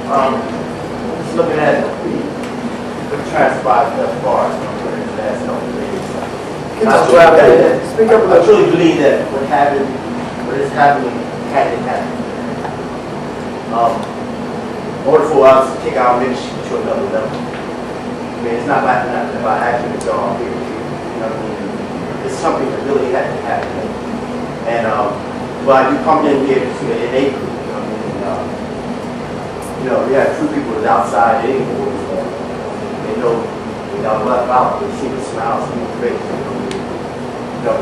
Just looking at what transpired thus far for the last couple of days. Speak up a I little. truly believe that what is happening had to happen. In order for us to take our ministry to another level, I mean, it's not like nothing about accident or all here. You know what I mean? It's something that really had to happen. And but you come in here to an innate group, you know what I mean? We have two people that's outside anymore. So they know when y'all left out, they see the smiles on your face.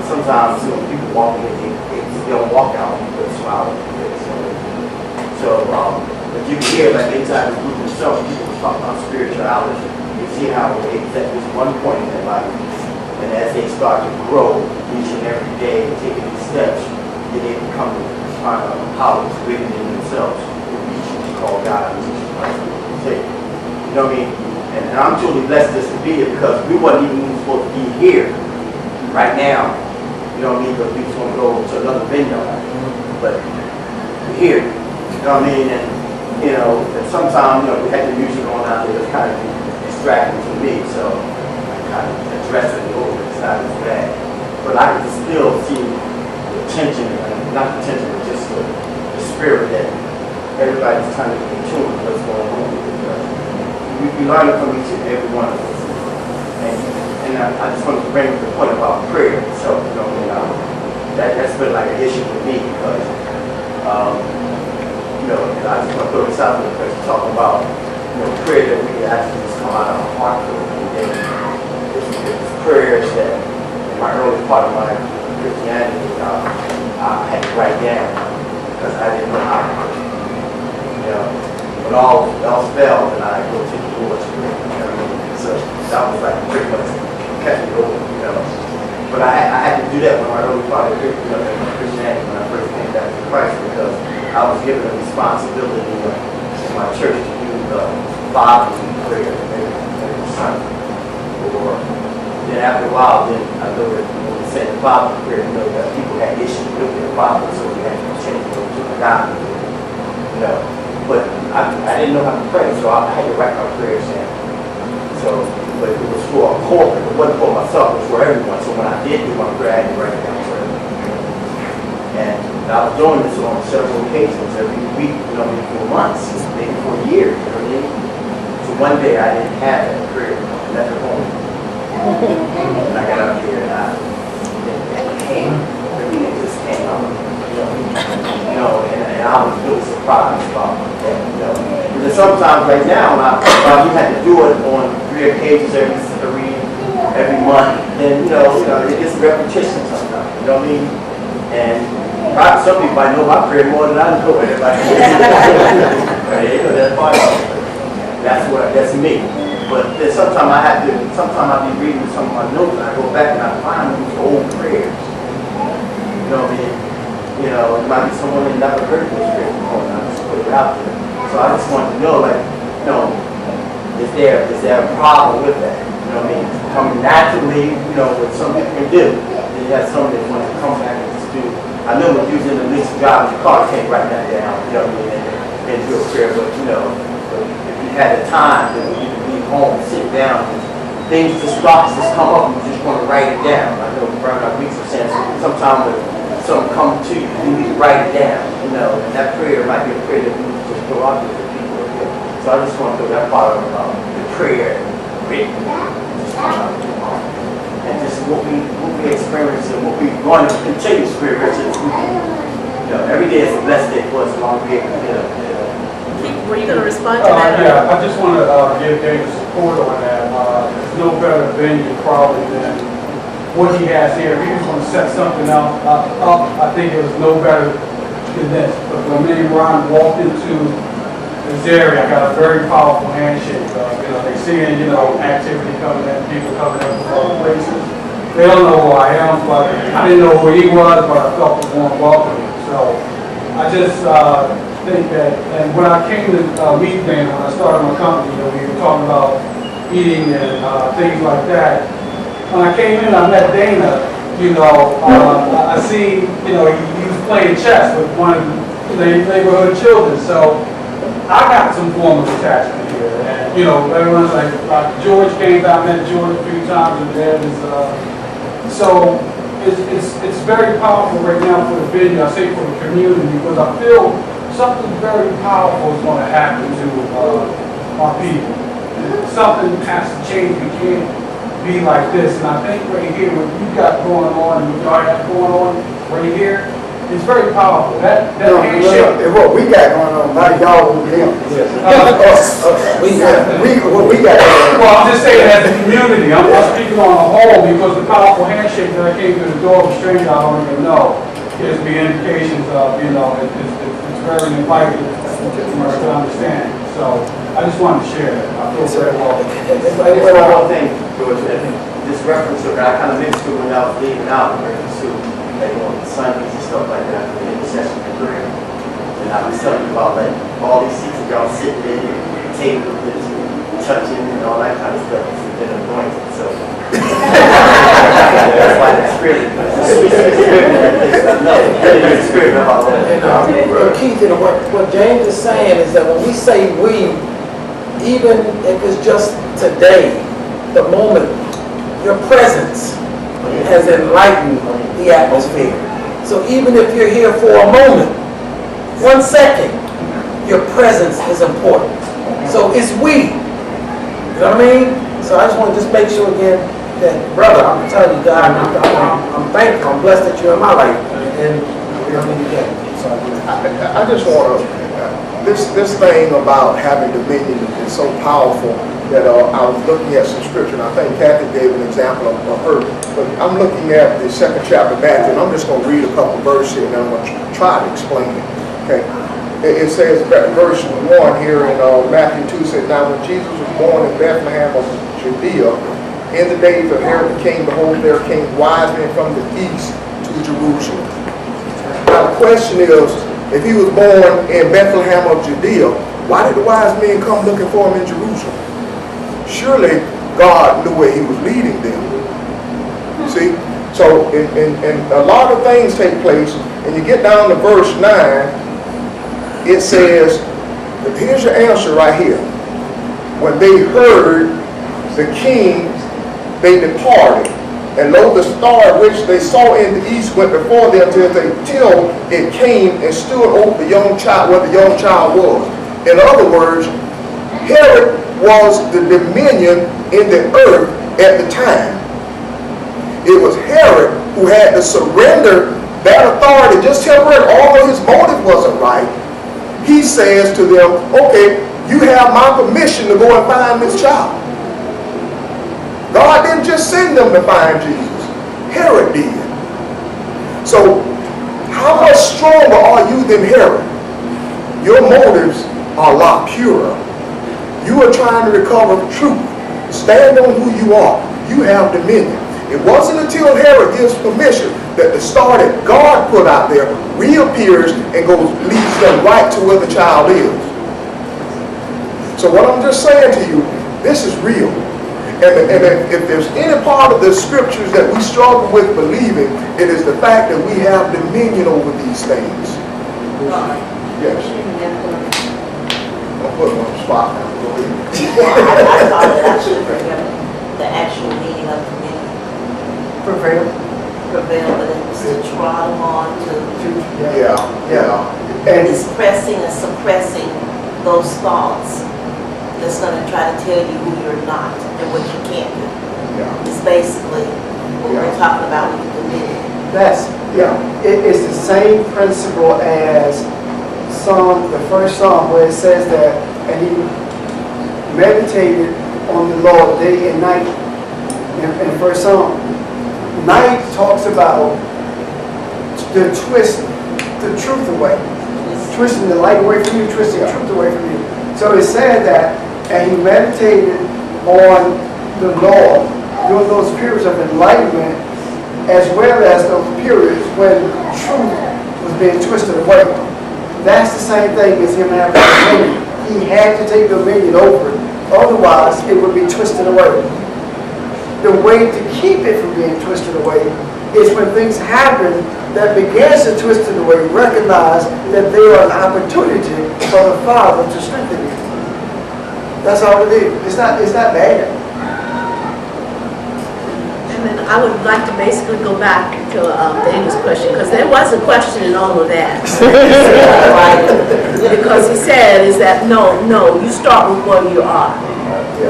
Sometimes people walk in, they don't walk out with a smile on their face. But you can hear like inside the group themselves, people talk about spirituality. You see how they set this one point in their life, and as they start to grow each and every day, taking these steps, then they become powers within themselves, which is called God, which is Christ, Savior. You know what I mean? And I'm truly blessed just to be here because we wasn't even supposed to be here right now. You know what I mean? Because we just want to go to another venue, but we're here. You know what I mean? And and sometimes we had the music on out there, it's kind of distracting to me, so I kind of address it over. It's not as bad, but I can still see the tension, not the tension, but just the spirit that everybody's trying to be in tune with what's going on. We learn from each and every one of us, and I just want to bring up the point about prayer. So that's been like an issue with me because I just want to throw this out there because talking about prayer that we can actually just come out of our heart with. And it's prayers that in my early part of my Christianity I had to write down because I didn't know how to pray. When all else failed, then I go to the Lord's Prayer. You know what I mean? So that was like pretty much catch me over. But I had to do that when my early part of Christianity when I first came back to Christ because I was given a responsibility in my church to do the Father's prayer every Sunday. Then after a while, then I know that when we said the Father's prayer, that people had issues with their Father, so we had to change it over to the God. But I didn't know how to pray, so I had to write my prayers down. But it was for a corporate, it wasn't for myself, it was for everyone. So when I did do my prayer, I had to write it down for everyone. And I was doing this on several occasions, every week, for months, maybe for years, you know what I mean? So one day I didn't have that prayer, I left it home. And I got up here and it came, everything just came out. And I was really surprised about that, Because sometimes right now, you had to do it on 3 occasions every month, then, it gets repetition sometimes, you know what I mean? And some people might know my prayer more than I know everybody. That's me. But then sometimes I'd be reading some of my notes and I go back and I find these old prayers. You know what I mean? It might be someone that never heard this prayer before and I just put it out there. So I just want to know, is there a problem with that? You know what I mean? Coming naturally, what some people can do. Then you have some that want to come back and just do. I know when using the least job in your car, you can't write that down, you know what I mean, and do a prayer, but if you had the time, then you could be home, sit down, things just thoughts just come up, and you just want to write it down. I know Bernard Weeks was saying sometimes when something comes to you, you need to write it down, and that prayer might be a prayer that you need to just throw out there to people. So I just want to throw that part of the prayer written, just come out of your heart. And just what we experience and what we're going to continue to experience. Every day is a blessed day for us as long as we Were you going to respond to that? Yeah, I just want to give David support on that. There's no better venue probably than what he has here. If he was going to set something up, I think it was no better than this. But when me and Ron walked into this area, I got a very powerful handshake. They seeing, activity coming in, people coming in from other places. They don't know who I am, but I didn't know who he was, but I felt the warm welcome. So I just think that, and when I came to meet Dan, when I started my company, we were talking about eating and things like that. When I came in, I met Dana. I see, he was playing chess with one of the neighborhood children. So I got some form of attachment here, and you know, everyone's like George came out, met George a few times, and there is so it's very powerful right now for the venue. I say for the community because I feel something very powerful is going to happen to our people. Something has to change. We can't be like this, and I think right here what you got going on and what y'all have going on right here. It's very powerful. That handshake. What we got going on, not y'all with them. What we got going on. Well, I'm just saying as a community, I'm speaking on the whole because the powerful handshake that I came through the door of a stranger I don't even know gives me indications of, you know, it's very inviting for us to understand. So I just wanted to share that. I feel very well. There's one more thing, George, I think this reference to, I kind of mixed it when I was leaving out, reference to, like, you know, Sundays and stuff like that, for the intercession and prayer. And I was telling you about, like, all these seats that y'all sitting in, tables, touching, and all that kind of stuff. It's been anointed, so. That's why the spirit, the spirit about that. Keith, you know, what James is saying is that when we say we, even if it's just today, the moment, your presence has enlightened the atmosphere. So even if you're here for a moment, 1 second, your presence is important. So it's we. You know what I mean? So I just want to just make sure again that, brother, I'm telling you, God, I'm thankful, I'm blessed that you're in my life. And we don't need to get it. So I just want to, this thing about having dominion is so powerful that I was looking at some scripture, and I think Kathy gave an example of her, but I'm looking at the 2nd chapter of Matthew, and I'm just going to read a couple verses here, and I'm going to try to explain it. Okay, it says, verse 1 here in Matthew 2 says, now when Jesus was born in Bethlehem of Judea, in the days of Herod the king, behold, there came wise men from the east to Jerusalem. Now the question is, if he was born in Bethlehem of Judea, why did the wise men come looking for him in Jerusalem? Surely God knew where he was leading them. See? So, and a lot of things take place, and you get down to verse 9, it says, here's your answer right here. When they heard the king, they departed. And lo, the star which they saw in the east went before them till it came and stood over the young child, where the young child was. In other words, Herod was the dominion in the earth at the time. It was Herod who had to surrender that authority just temporarily, although his motive wasn't right. He says to them, okay, you have my permission to go and find this child. God didn't just send them to find Jesus. Herod did. So, how much stronger are you than Herod? Your motives are a lot purer. You are trying to recover truth. Stand on who you are. You have dominion. It wasn't until Herod gives permission that the star that God put out there reappears and leads them right to where the child is. So what I'm just saying to you, this is real. And if there's any part of the scriptures that we struggle with believing, it is the fact that we have dominion over these things. Yes. I'll put them on the spot now. Go ahead. I thought that I should bring up the actual meaning of dominion. prevail. Prevail, but it's to trot on to. And It's pressing and suppressing those thoughts that's going to try to tell you who you're not and what you can't do. It's basically what we're talking about with the dominion. It's the same principle as the first Psalm where it says that, and he meditated on the Lord day and night in the first Psalm. Night talks about the twist the truth away. Twisting the light away from you, twisting the truth away from you. So it said that, and he meditated on the Lord during those periods of enlightenment, as well as those periods when truth was being twisted away. That's the same thing as him having dominion. He had to take dominion over it, otherwise it would be twisted away. The way to keep it from being twisted away It's when things happen that begins to twist it away, recognize that there are an opportunity for the Father to strengthen you. That's all it is. It's not bad. And then I would like to basically go back to Daniel's question, because there was a question in all of that. Because he said is that, no, you start with where you are.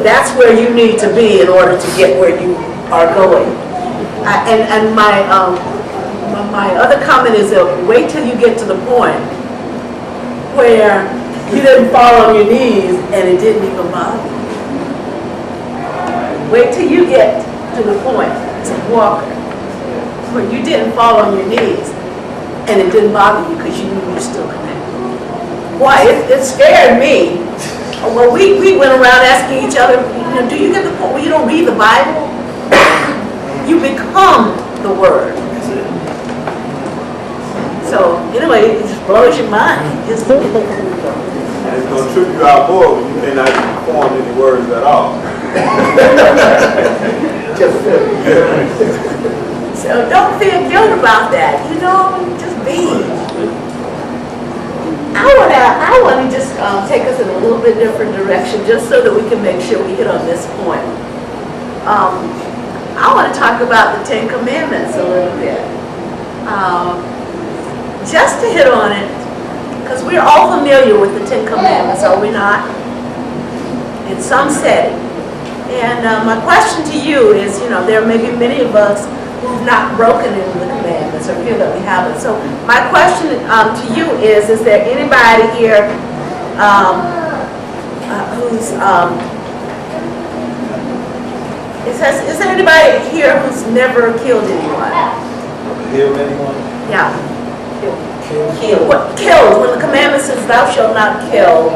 That's where you need to be in order to get where you are going. And my other comment is that wait till you get to the point where you didn't fall on your knees and it didn't even bother you. Wait till you get to the point, to Walker, where you didn't fall on your knees and it didn't bother you because you knew you were still connected. Boy, it scared me. Well, we went around asking each other, do you get the point where you don't read the Bible? You become the Word. So, anyway, it just blows your mind. And it's going to trip you out more when you may not form any words at all. So don't feel guilt about that. Just be. I want to just take us in a little bit different direction, just so that we can make sure we hit on this point. I want to talk about the Ten Commandments a little bit. Just to hit on it, because we're all familiar with the Ten Commandments, are we not? In some setting. And my question to you is, there may be many of us who've not broken into the commandments or feel that we haven't. So my question to you is there anybody here who's, is there anybody here who's never killed anyone? Killed anyone? Yeah. Killed. When the commandment says thou shalt not kill,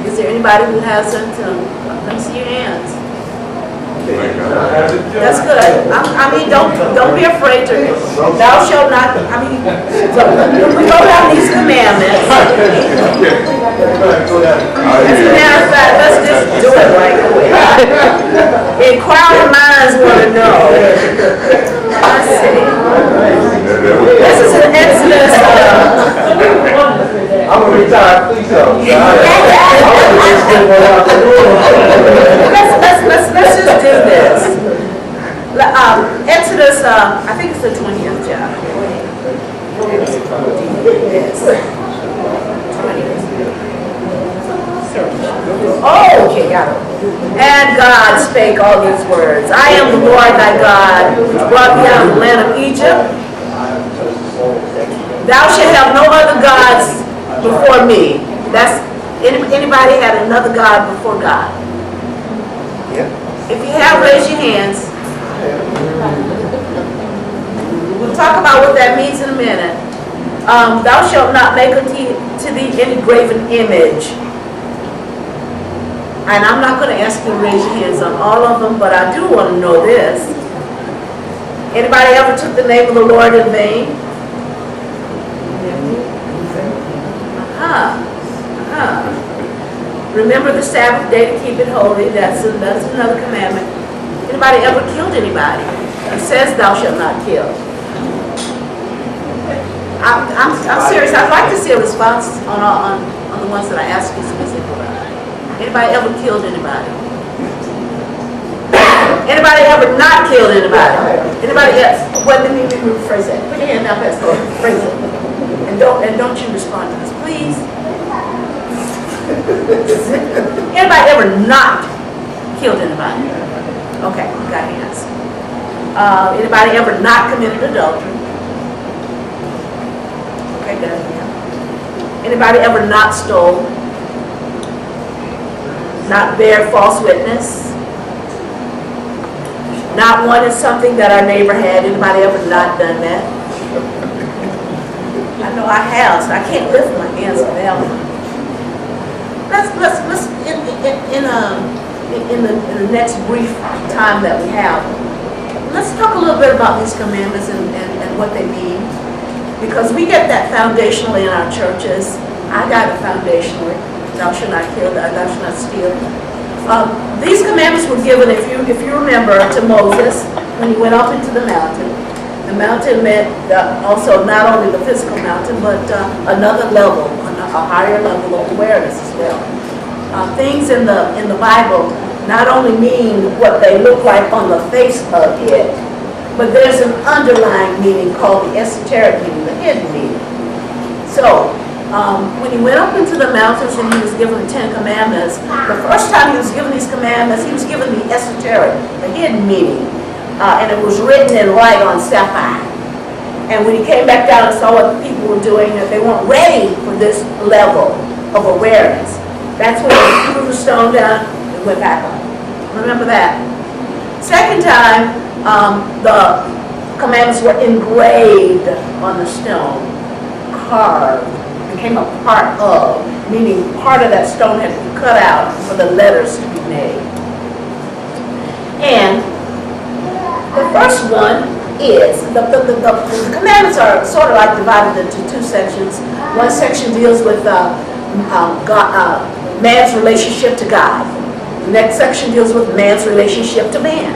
is there anybody who hasn't? Let me see your hands. That's good. I mean, don't be afraid to. Thou shalt not. I mean, we go down these commandments. As a matter of fact, let's just do it right away. Inquiring minds want to know. Let's see. This is an Exodus. I'm a retired police officer. Let's just do this. Exodus, I think it's the 20th chapter. Yes. 20th. Oh, okay, got it. And God spake all these words. I am the Lord thy God, which brought thee out of the land of Egypt. Thou shalt have no other gods before me. That's anybody had another God before God? Yeah. If you have, raise your hands. We'll talk about what that means in a minute. Thou shalt not make unto thee any graven image. And I'm not going to ask you to raise your hands on all of them, but I do want to know this. Anybody ever took the name of the Lord in vain? Remember the Sabbath day to keep it holy. That's another commandment. Anybody ever killed anybody? It says thou shalt not kill. I'm serious. I'd like to see a response on the ones that I asked you specifically. Anybody ever killed anybody? Anybody ever not killed anybody? Anybody else? Well, let me rephrase that. Put your hand down, Pastor. Phrase it. And don't you respond to this, please. Anybody ever not killed anybody? Okay, got hands. Anybody ever not committed adultery? Okay, good. Anybody ever not stole? Not bear false witness? Not wanted something that our neighbor had? Anybody ever not done that? I know I have, so I can't lift my hands on that one. Let's in the next brief time that we have, let's talk a little bit about these commandments and what they mean, because we get that foundationally in our churches. I got it foundationally. Thou shalt not kill, thou shalt not steal. These commandments were given, if you remember, to Moses when he went up into the mountain. The mountain meant also not only the physical mountain, but another level, a higher level of awareness as well. Things in the Bible not only mean what they look like on the face of it, but there's an underlying meaning called the esoteric meaning, the hidden meaning. So, when he went up into the mountains and he was given the 10 Commandments, the first time he was given these commandments, he was given the esoteric, the hidden meaning. And it was written in white on sapphire. And when he came back down and saw what the people were doing, that they weren't ready for this level of awareness. That's when he threw the stone down and went back up. Remember that. Second time, the commandments were engraved on the stone, carved, became a part of, meaning part of that stone had to be cut out for the letters to be made. And the first one is, the commandments are sort of like divided into two sections. One section deals with man's relationship to God. The next section deals with man's relationship to man.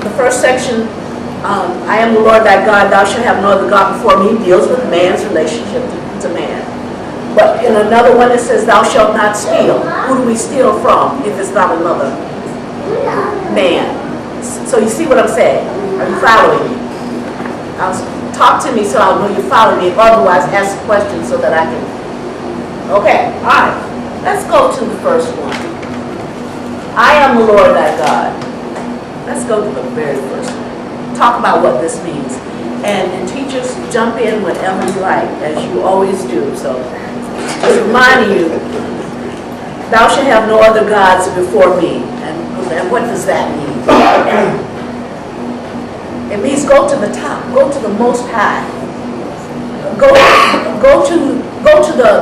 The first section, I am the Lord thy God, thou shalt have no other God before me, deals with man's relationship to man. But in another one it says, thou shalt not steal. Who do we steal from if it's not another man? So you see what I'm saying? Are you following me? Talk to me so I'll know you're following me. Otherwise, ask questions so that I can. Okay, all right. Let's go to the first one. I am the Lord thy God. Let's go to the very first one. Talk about what this means. And teachers, jump in whenever you like, as you always do. So, just reminding you, thou shalt have no other gods before me. And what does that mean? It means go to the top, go to the Most High. Go to the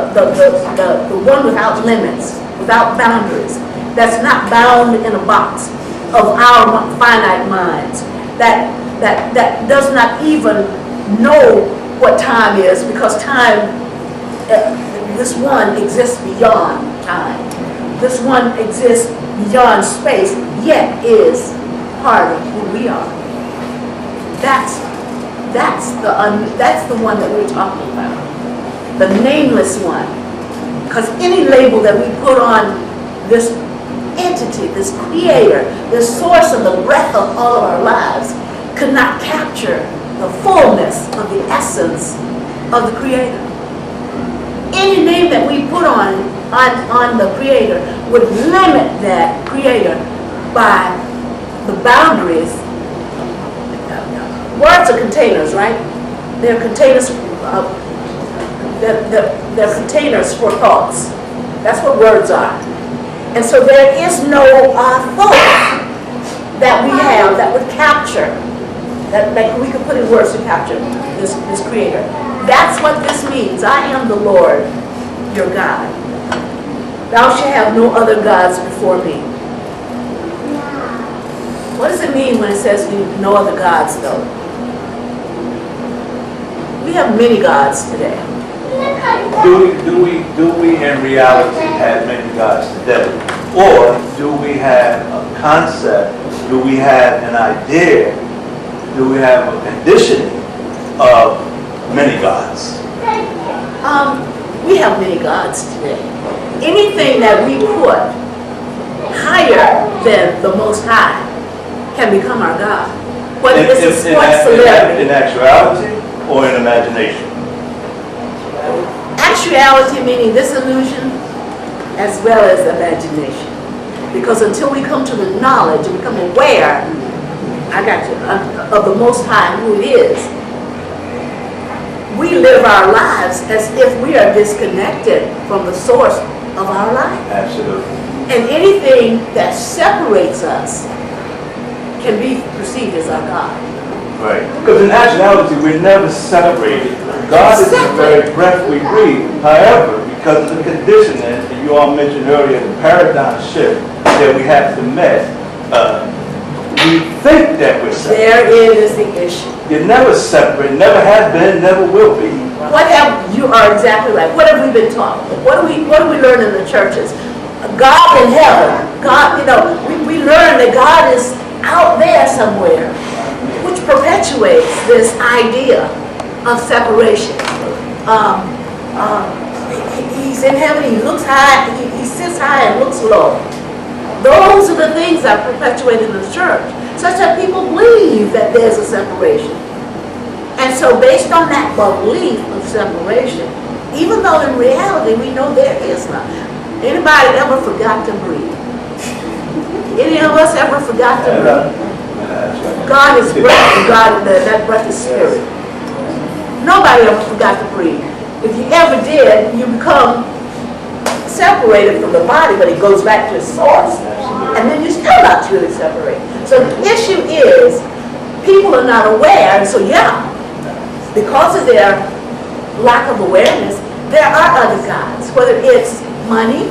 one without limits, without boundaries. That's not bound in a box of our finite minds. That does not even know what time is, because time, this one exists beyond time. This one exists beyond space, yet is part of who we are. That's the one that we're talking about. The nameless one. Because any label that we put on this entity, this creator, this source of the breath of all of our lives, could not capture the fullness of the essence of the creator. Any name that we put on the creator would limit that creator by the boundaries. Words are containers, right? They're containers. They're containers for thoughts. That's what words are. And so there is no thought that we have that would capture, that we could put in words to capture this creator. That's what this means. I am the Lord, your God. Thou shalt have no other gods before me. What does it mean when it says no other gods, though? We have many gods today. Do we in reality have many gods today? Or do we have a concept, do we have an idea, do we have a conditioning of many gods? We have many gods today. Anything that we put higher than the Most High can become our God. Whether it's a sports celebrity. In actuality or in imagination? Actuality meaning disillusion as well as imagination. Because until we come to the knowledge and become aware, of the Most High, who it is, we live our lives as if we are disconnected from the source of our life. Absolutely. And anything that separates us can be perceived as our God. Right. Because in actuality, we're never separated. God is the very breath we breathe. However, because of the conditioning, and you all mentioned earlier, the paradigm shift that we have to met, we think that we're separate. Therein is the issue. You're never separate, never have been, never will be. You are exactly right. What have we been taught? What do we learn in the churches? God in heaven. God, we learn that God is out there somewhere. perpetuates this idea of separation. He's in heaven, he looks high, he sits high and looks low. Those are the things that are perpetuated in the church, such that people believe that there's a separation. And so based on that belief of separation, even though in reality we know there is none. Anybody ever forgot to breathe? Any of us ever forgot to breathe? God is breath, and that breath is spirit. Nobody ever forgot to breathe. If you ever did, you become separated from the body, but it goes back to its source. And then you're still not truly separated. So the issue is, people are not aware, and so yeah, because of their lack of awareness, there are other gods, whether it's money,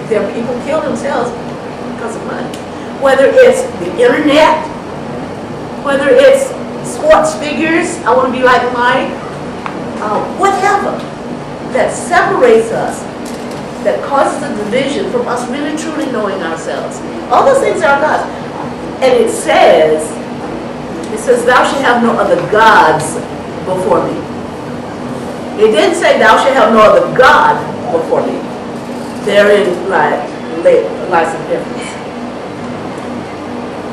there are people kill themselves because of money, whether it's the internet, whether it's sports figures, I want to be like Mike, whatever that separates us, that causes a division from us really truly knowing ourselves. All those things are gods. And it says, thou shalt have no other gods before me. It didn't say thou shalt have no other God before me. Therein lies some difference.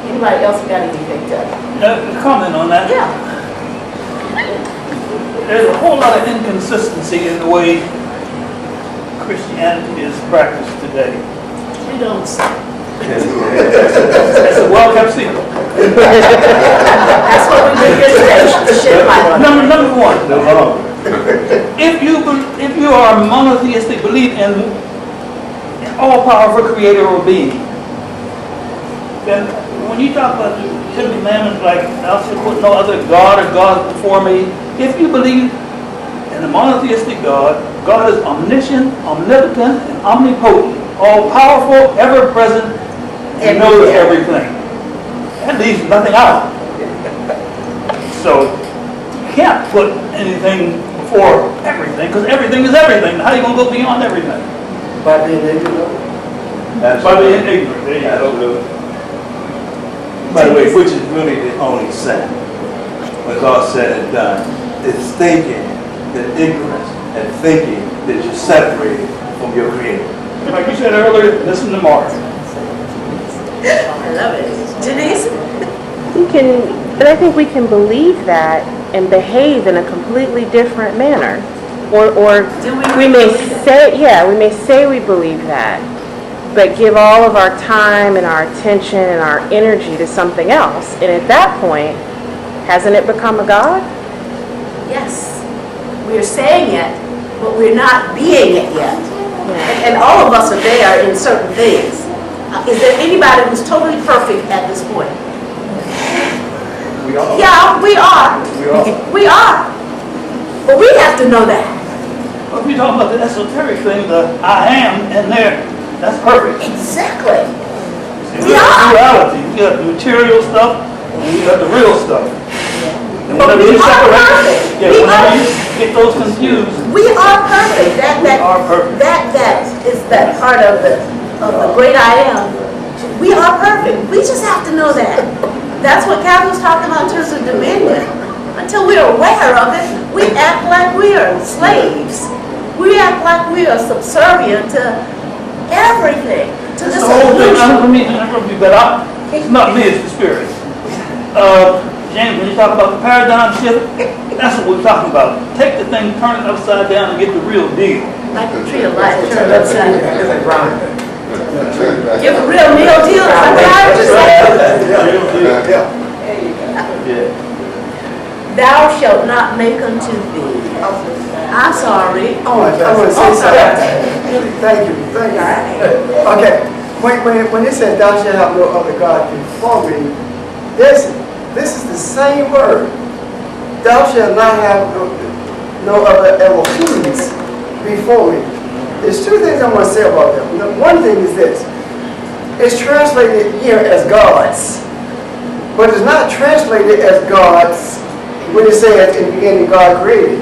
Anybody else got anything to comment on that? Yeah. There's a whole lot of inconsistency in the way Christianity is practiced today. We don't say. It's a well-kept secret. That's what we do here today. To shed light on it. Number one, if you are monotheistic, believe in all-powerful creator or being, then when you talk about the Ten Commandments, like thou shalt put no other God or gods before me, if you believe in a monotheistic God, God is omniscient, omnipotent, and omnipotent, all-powerful, ever-present, and knows everything. That leaves nothing out. So you can't put anything before everything, because everything is everything. How are you going to go beyond everything? By being ignorant. By being ignorant. There you go. By the way, which is really the only sin, when it's all said and done, is thinking that ignorance and thinking that you're separated from your Creator. Like you said earlier, listen to Mark. I love it. Denise? But I think we can believe that and behave in a completely different manner. Or we may say we believe that, but give all of our time and our attention and our energy to something else. And at that point, hasn't it become a God? Yes. We're saying it, but we're not being it yet. Yeah. And all of us are there in certain things. Is there anybody who's totally perfect at this point? We are. Yeah, we are. We are. But we have to know that. Well, if you're talking about the esoteric thing, the I am in there, that's perfect. Exactly. See, we got duality. We got the material stuff, and we got the real stuff. And But whenever we you are separate, perfect. whenever you get those confused, We are perfect. We are perfect. That is that part of the great I am. We are perfect. We just have to know that. That's what Calvin was talking about in terms of dominion. Until we're aware of it, we act like we are slaves. We act like we are subservient to everything, to it's this the whole thing. illusion. Let me interrupt you, but it's not me, it's the Spirit. James, when you talk about the paradigm shift, that's what we're talking about. Take the thing, turn it upside down, and get the real deal. Like the tree of life, turn it upside down. Give a real meal deal. Is that what I heard you say? Thou shalt not make unto thee. I'm sorry. I want to say something. Thank you. Okay, when it says thou shalt have no other God before me, this is the same word. Thou shalt not have no other Elohims before me. There's two things I want to say about them. One thing is this. It's translated here as gods, but it's not translated as gods when it says in the beginning God created.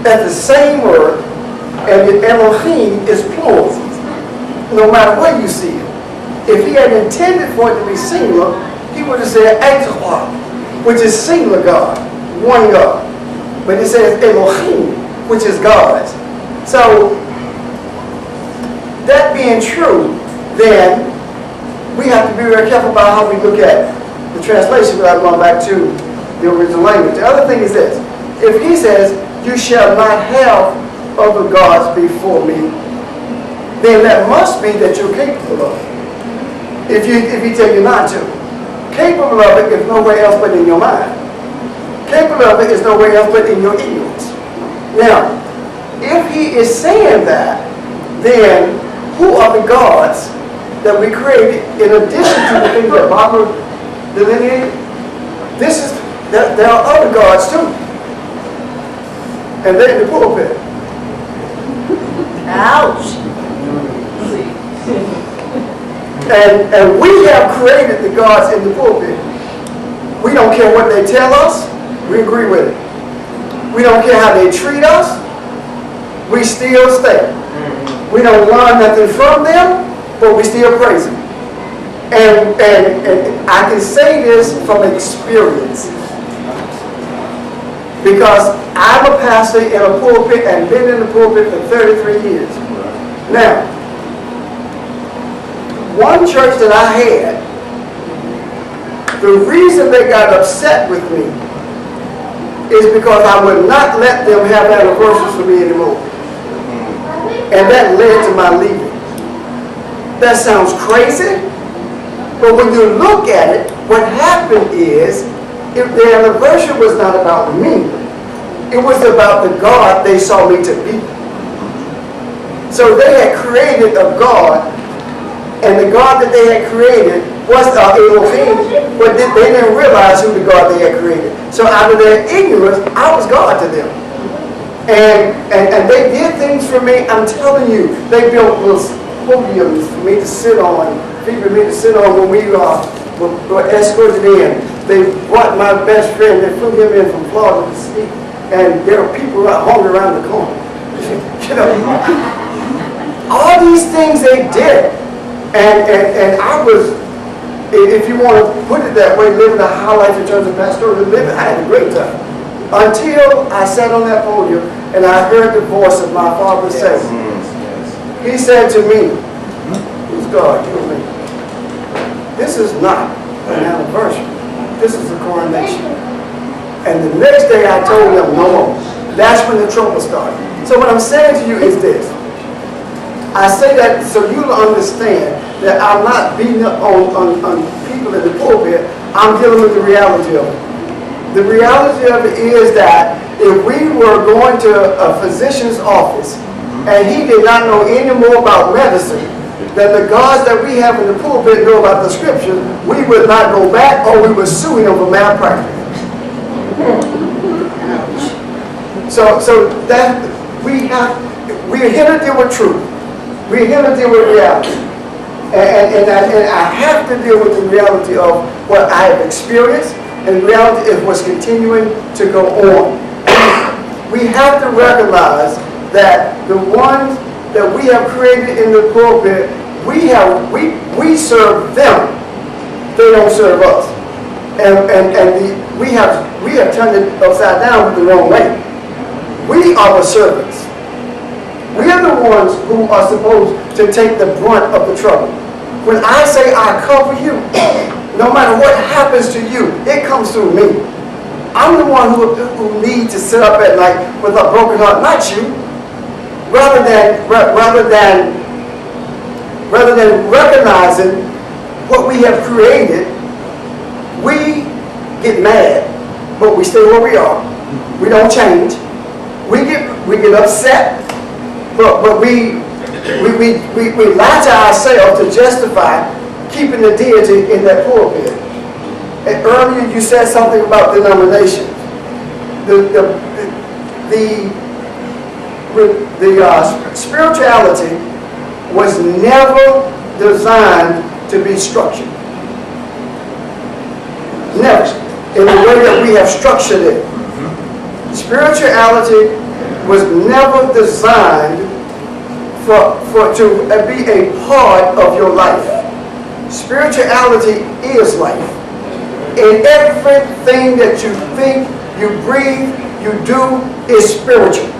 That's the same word, and the Elohim is plural, no matter where you see it. If he had intended for it to be singular, he would have said Echad, which is singular God, one God. But it says Elohim, which is gods. So, that being true, then we have to be very careful about how we look at the translation without going back to the original language. The other thing is this. If he says, you shall not have other gods before me, then that must be that you're capable of it. If he tell you not to. Capable of it is nowhere else but in your mind. Capable of it is nowhere else but in your ignorance. Now, if he is saying that, then who are the gods that we created in addition to the things that Barbara delineated? There are other gods too. And they're in the pulpit. Ouch. And we have created the gods in the pulpit. We don't care what they tell us, we agree with it. We don't care how they treat us, we still stay. We don't learn nothing from them, but we still praise them. And I can say this from experience. Because I'm a pastor in a pulpit and been in the pulpit for 33 years. Now, one church that I had, the reason they got upset with me is because I would not let them have anniversaries for me anymore. And that led to my leaving. That sounds crazy, but when you look at it, what happened is, if the anniversary was not about me, it was about the God they saw me to be. So they had created a God, and the God that they had created was Elohim, but they didn't realize who the God they had created. So out of their ignorance, I was God to them. And they did things for me, I'm telling you, they built those podiums for me to sit on, people for me to sit on when we were escorted in. They brought my best friend, they flew him in from Florida to speak, and there were people hung around the corner. You know, all these things they did. And I was, if you want to put it that way, living a high life in terms of pastoral living, I had a great time. Until I sat on that podium and I heard the voice of my father say, he said to me, who's God? You and me. This is not an anniversary. This is a coronation. And the next day I told them no more. That's when the trouble started. So what I'm saying to you is this. I say that so you'll understand that I'm not beating up on people in the pulpit. I'm dealing with the reality of it. The reality of it is that if we were going to a physician's office and he did not know any more about medicine than the gods that we have in the pulpit know about the scriptures, we would not go back or we would sue him for malpractice. So that we're here to deal with truth. We're here to deal with reality. And I have to deal with the reality of what I have experienced, and the reality is what's continuing to go on. We have to recognize that the ones that we have created in the pulpit, we serve them. They don't serve us. And we have turned it upside down with the wrong way. We are the servants. We are the ones who are supposed to take the brunt of the trouble. When I say I cover you, no matter what happens to you, it comes through me. I'm the one who needs to sit up at night with a broken heart, not you. Rather than recognizing what we have created, we get mad, but we stay where we are. We don't change. We get upset, but we lie to ourselves to justify keeping the deity in that pulpit. And earlier you said something about denomination. The spirituality was never designed to be structured. Never. In the way that we have structured it. Spirituality was never designed to be a part of your life. Spirituality is life. And everything that you think, you breathe, you do is spiritual.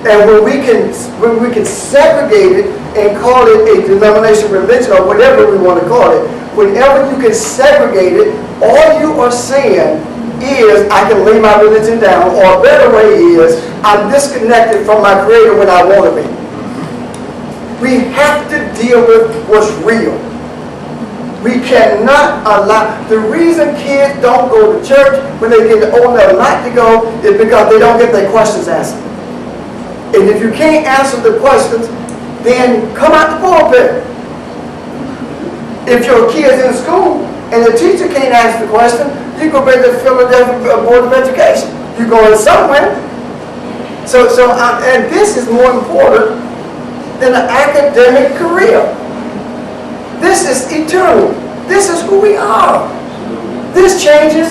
And when we can segregate it and call it a denomination, religion, or whatever we want to call it, whenever you can segregate it, all you are saying is, I can lay my religion down, or a better way is, I'm disconnected from my Creator when I want to be. We have to deal with what's real. We cannot allow, the reason kids don't go to church when they get old enough not to go is because they don't get their questions answered. And if you can't answer the questions, then come out the pulpit. If your kid's in school and the teacher can't answer the question, you go back to the Philadelphia Board of Education. You're going somewhere. And this is more important than an academic career. This is eternal. This is who we are. This changes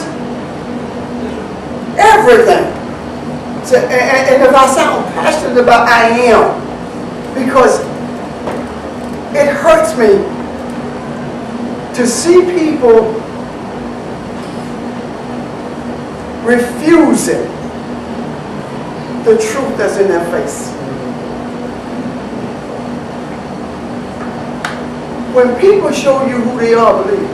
everything. So, and if I sound passionate about, I am, because it hurts me to see people refusing the truth that's in their face. When people show you who they are, believe it.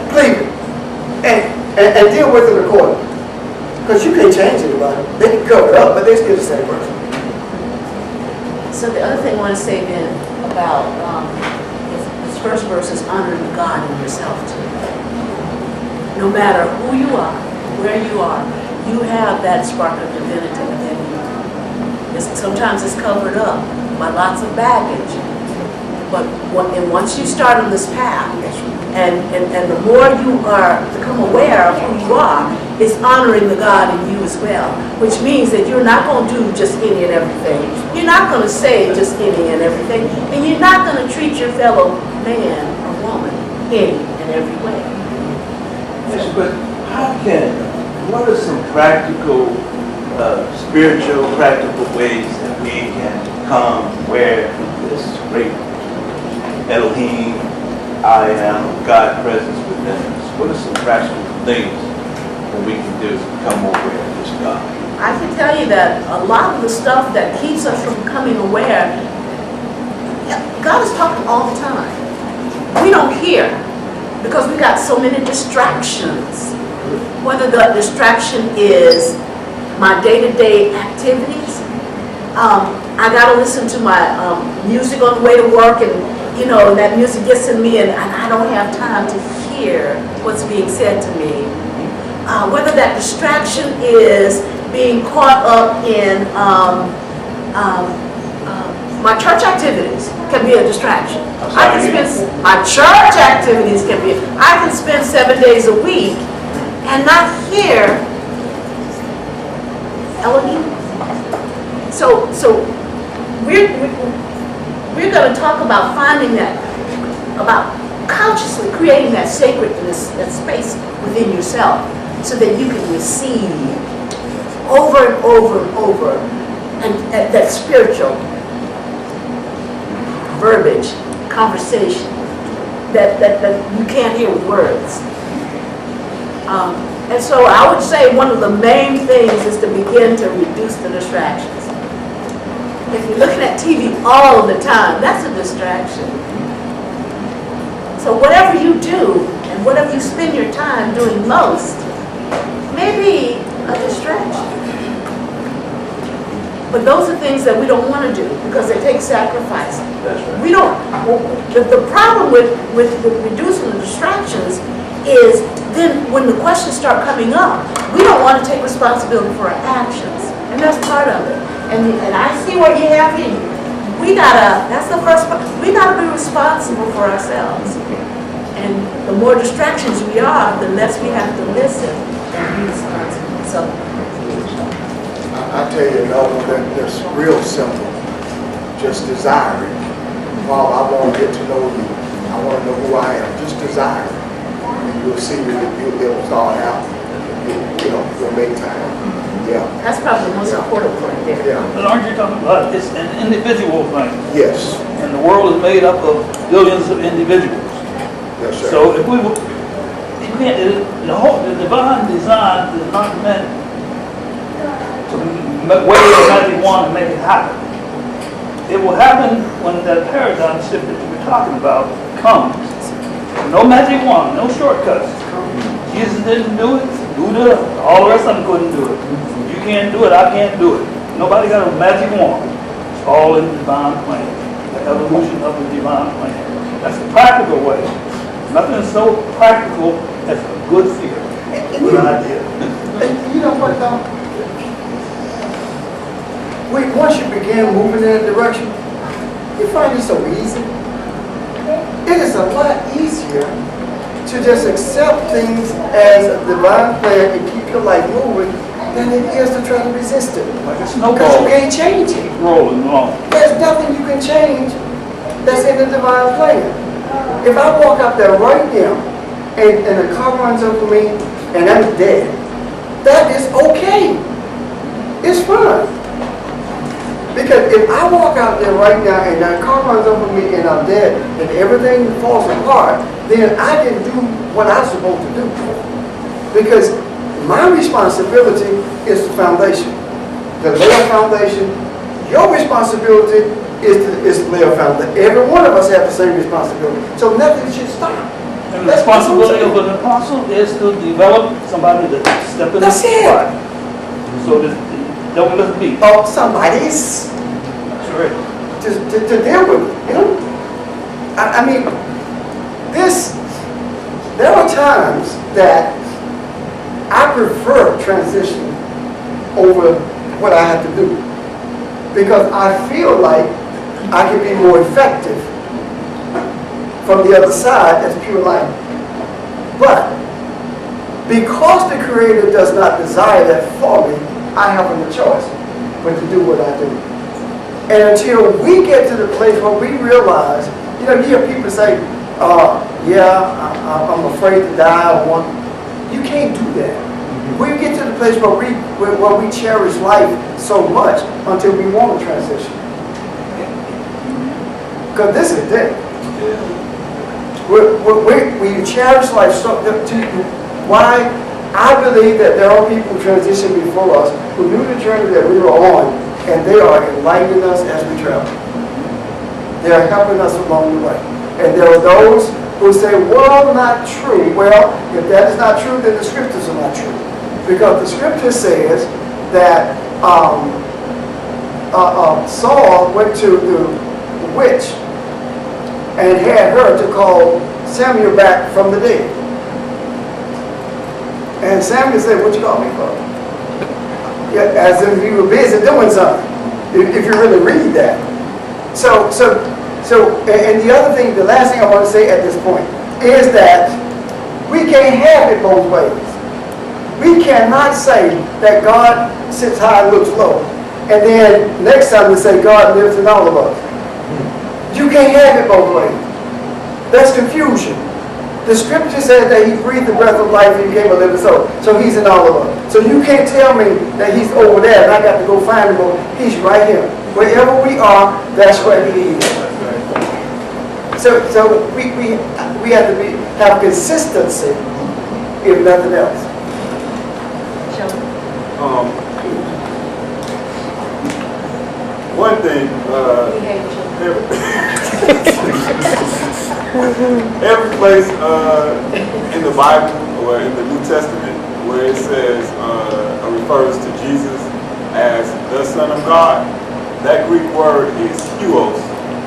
Believe it. And deal with it accordingly. Because you can't change anybody. They can cover it up, but they're still the same person. So the other thing I want to say then about this first verse is honoring God in yourself too. No matter who you are, where you are, you have that spark of divinity within you. Sometimes it's covered up by lots of baggage. But once you start on this path, and the more you become aware of who you are, it's honoring the God in you as well. Which means that you're not going to do just any and everything. You're not going to say just any and everything. And you're not going to treat your fellow man or woman any and every way. Yes, but what are some practical, spiritual, practical ways that we can come where this great Elohim, I am, God presence within us? What are some practical things that we can do to become more aware of this God? I can tell you that a lot of the stuff that keeps us from becoming aware, God is talking all the time. We don't hear because we got so many distractions. Whether the distraction is my day-to-day activities, I gotta listen to my music on the way to work, and that music gets in me, and I don't have time to hear what's being said to me. Whether that distraction is being caught up in my church activities can be a distraction. My church activities can be. I can spend 7 days a week and not hear Elohim. So we're going to talk about finding that, about consciously creating that sacredness, that space within yourself, so that you can receive over and over and over, and that spiritual verbiage, conversation that you can't hear with words. And so I would say one of the main things is to begin to reduce the distractions. If you're looking at TV all the time, that's a distraction. So whatever you do and whatever you spend your time doing most may be a distraction. But those are things that we don't want to do because they take sacrifice. That's right. We don't. The problem with reducing the distractions is then when the questions start coming up, we don't want to take responsibility for our actions, and that's part of it. And I see what you have here. That's the first part. We gotta be responsible for ourselves. And the more distractions we are, the less we have to listen and be responsible. So I tell you, that's real simple. Just desire it. Bob, I want to get to know you. I want to know who I am. Just desire it. And you'll see it'll start out. You'll make time. Yeah. that's probably the most important point there. Yeah. But aren't you talking about it's an individual thing? Yes. And the world is made up of billions of individuals. Yes, sir. So if you can't, the divine design is not meant to wave a magic wand and make it happen. It will happen when that paradigm shift that you were talking about comes. No magic wand, no shortcuts. Jesus didn't do it, Buddha, all the rest of them couldn't do it. You can't do it, I can't do it. Nobody got a magic wand. It's all in the divine plan, the evolution of the divine plan. That's the practical way. Nothing is so practical as a good fear, good idea. And you know what though? Once you begin moving in that direction, you find it so easy. It is a lot easier to just accept things as a divine plan and keep your life moving than it is to try to resist it. Like a Because snowball you can't change it. rolling along. There's nothing you can change that's in the divine plan. If I walk out there right now and a car runs over me and I'm dead, that is okay. It's fine. Because if I walk out there right now and that car runs over me and I'm dead and everything falls apart, then I can do what I'm supposed to do. Because my responsibility is the foundation. To lay a foundation. Your responsibility is to lay a foundation. Every one of us have the same responsibility. So nothing should stop. And the responsibility of an apostle is to develop somebody to step in the That's it. spot. So that don't miss a beat. Or somebody's That's right. to deal with it, you know? I mean, there are times that I prefer transition over what I have to do. Because I feel like I can be more effective from the other side as pure light. But because the Creator does not desire that for me, I have no choice but to do what I do. And until we get to the place where we realize, you know, you hear people say, I'm afraid to die. You can't do that. We get to the place where we cherish life so much until we want to transition. Because this is it. We cherish life so why? I believe that there are people who transitioned before us who knew the journey that we were on, and they are enlightening us as we travel. They are helping us along the way. And there are those who say, well, not true. Well, if that is not true, then the scriptures are not true. Because the scripture says that Saul went to the witch and had her to call Samuel back from the dead. And Samuel said, what you call me for? Yeah, as if he were busy doing something, if you really read that. So, and the other thing, the last thing I want to say at this point is that we can't have it both ways. We cannot say that God sits high and looks low, and then next time we say God lives in all of us. You can't have it both ways. That's confusion. The scripture says that he breathed the breath of life and he gave a living soul. So he's in all of us. So you can't tell me that he's over there and I got to go find him. He's right here. Wherever we are, that's where he is. So we have to have consistency, if nothing else. One thing, every place in the Bible or in the New Testament where it says or refers to Jesus as the Son of God, that Greek word is huios,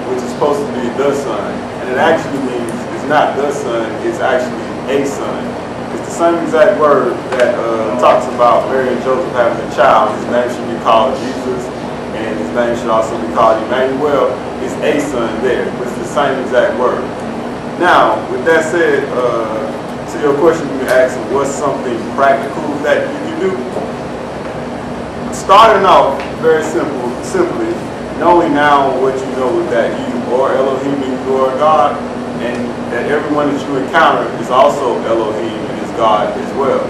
which is supposed to be the Son, and it actually means it's not the Son, it's actually a son. It's the same exact word that talks about Mary and Joseph having a child. His name should be called Jesus, and his name should also be called Emmanuel. It's a son there, but it's the same exact word. Now, with that said, to your question you asked, what's something practical that you can do? Starting off, very simply, knowing now what you know is that you are Elohim and you are God, and that everyone that you encounter is also Elohim and is God as well.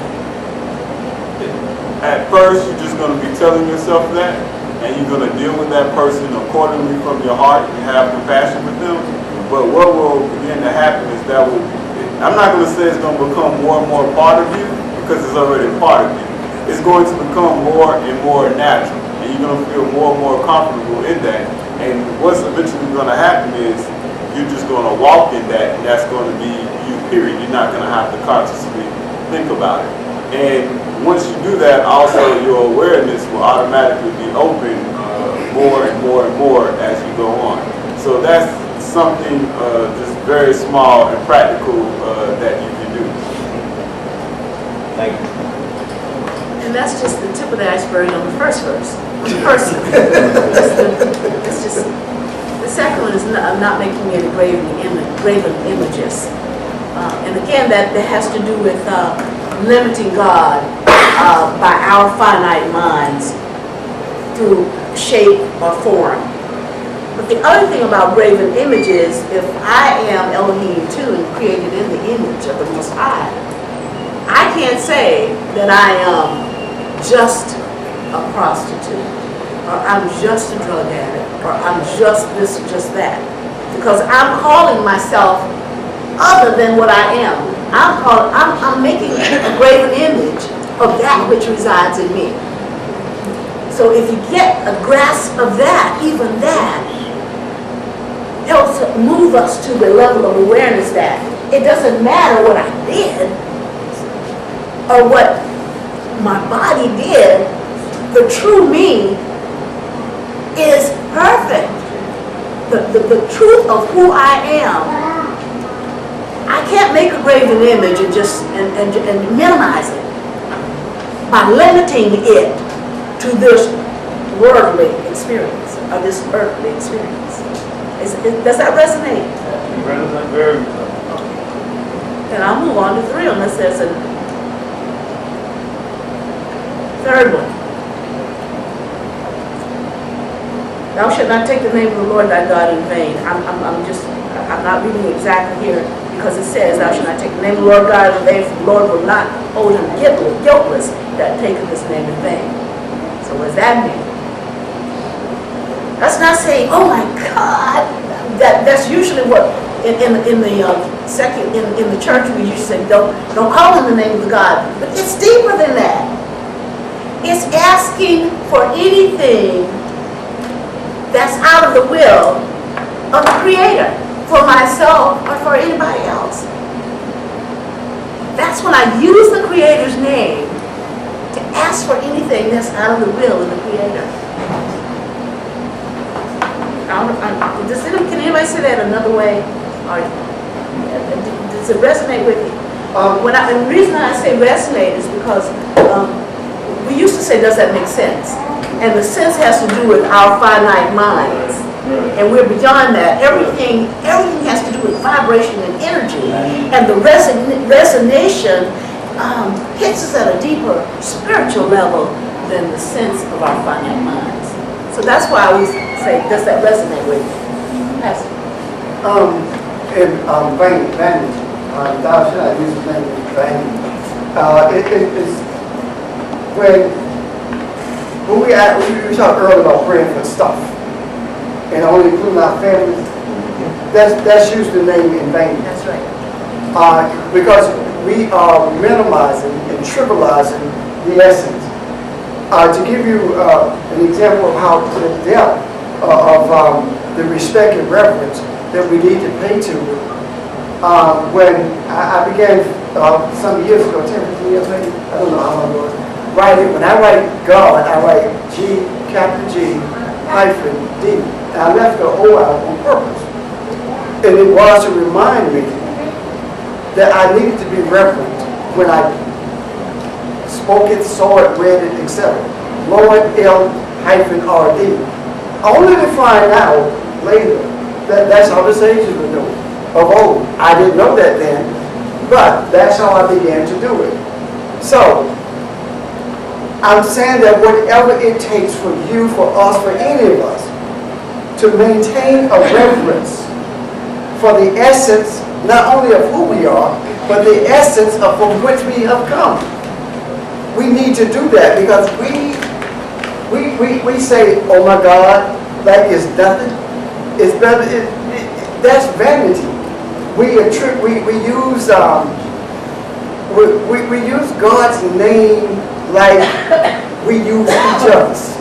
At first, you're just going to be telling yourself that, and you're going to deal with that person accordingly from your heart and have compassion with them. But what will begin to happen is that I'm not going to say it's going to become more and more part of you, because it's already part of you. It's going to become more and more natural, and you're going to feel more and more comfortable in that. And what's eventually going to happen is you're just going to walk in that, and that's going to be you, period. You're not going to have to consciously think about it. And once you do that, also your awareness will automatically be open more and more and more as you go on. So that's something just very small and practical that you can do. Thank you. And that's just the tip of the iceberg on the first verse, on the person. It's just, the second one is not making any graven images. And again, that has to do with limiting God by our finite minds through shape or form. But the other thing about graven images, if I am Elohim too and created in the image of the Most High, I can't say that I am just a prostitute, or I'm just a drug addict, or I'm just this, just that. Because I'm calling myself other than what I am. I'm making a graven image of that which resides in me. So if you get a grasp of that, even that, helps move us to the level of awareness that it doesn't matter what I did or what my body did, the true me is perfect. The truth of who I am. I can't make a graven image and just and minimize it by limiting it to this worldly experience or this earthly experience. Does that resonate? It resonates very well. Then I'll move on to 3 unless there's a third one. Thou shalt not take the name of the Lord thy God in vain. I'm not reading exactly here because it says, thou shalt not take the name of the Lord God in vain, for the Lord will not hold him guiltless that taketh his name in vain. So what does that mean? That's not saying, oh my God. That's usually what in the church we used to say, don't call him the name of the God. But it's deeper than that. It's asking for anything that's out of the will of the Creator, for myself or for anybody else. That's when I use the Creator's name to ask for anything that's out of the will of the Creator. Can anybody say that another way? Or does it resonate with you? The reason I say resonate is because we used to say, does that make sense? And the sense has to do with our finite minds. And we're beyond that. Everything has to do with vibration and energy. And the resonation hits us at a deeper spiritual level than the sense of our finite minds. So that's why I always say, does that resonate with you? Pastor? Vanity. Thou shalt not use the name of vanity. It is when we talked earlier about praying for stuff and only including our families, that's used the name in vain. That's right. Because we are minimizing and trivializing the essence. To give you an example of how to the depth of the respect and reverence that we need to pay to it. When I began some years ago, 10, 15 years maybe, I don't know how long it was, when I write God, I write G, capital G, hyphen D. And I left the O out on purpose. And it was to remind me that I needed to be reverent when I spoke it, saw it, read it, etc. Lord L-RD. Only to find out later that that's how the sages were doing. Of old. I didn't know that then, but that's how I began to do it. So, I'm saying that whatever it takes for you, for us, for any of us, to maintain a reverence for the essence, not only of who we are, but the essence of from which we have come. We need to do that because we say, oh my God, that is nothing. It's better. That's vanity. we use we use God's name like we use each other's.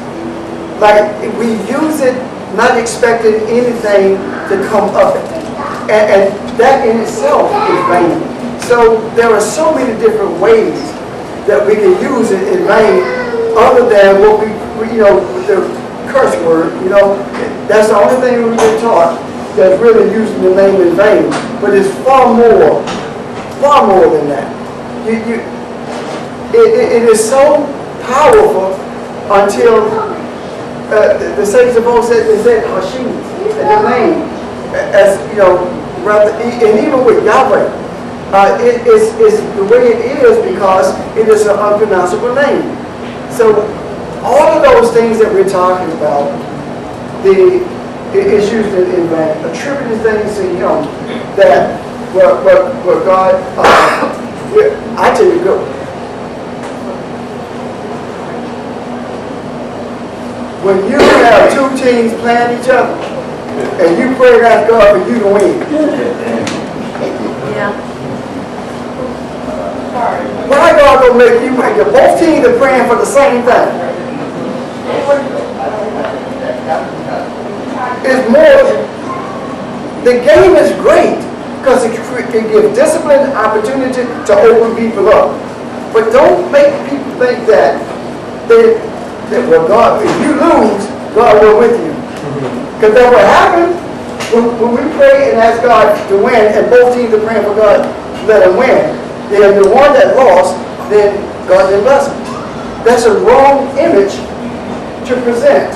Like we use it not expecting anything to come of it. And that in itself is vain. So there are so many different ways that we can use it in vain other than what we with the curse word, that's the only thing we've been taught that's really using the name in vain. But it's far more than that. It is so powerful until the saints of old said Hashem, the name, as rather, and even with Yahweh, it is the way it is because it is an unpronounceable name. So all of those things that we're talking about, it's used in vain, attributing things to Him that what God, I tell you, go. When you have two teams playing each other, and you pray and ask God for you to win. Yeah. Why God gonna make you win? Both teams are praying for the same thing. It's more, the game is great because it gives discipline and opportunity to open people up. But don't make people think that well, God, if you lose, God will with you. Because that's what happened when we pray and ask God to win, and both teams are praying for God to let them win. Then the one that lost, then God didn't bless him. That's a wrong image to present.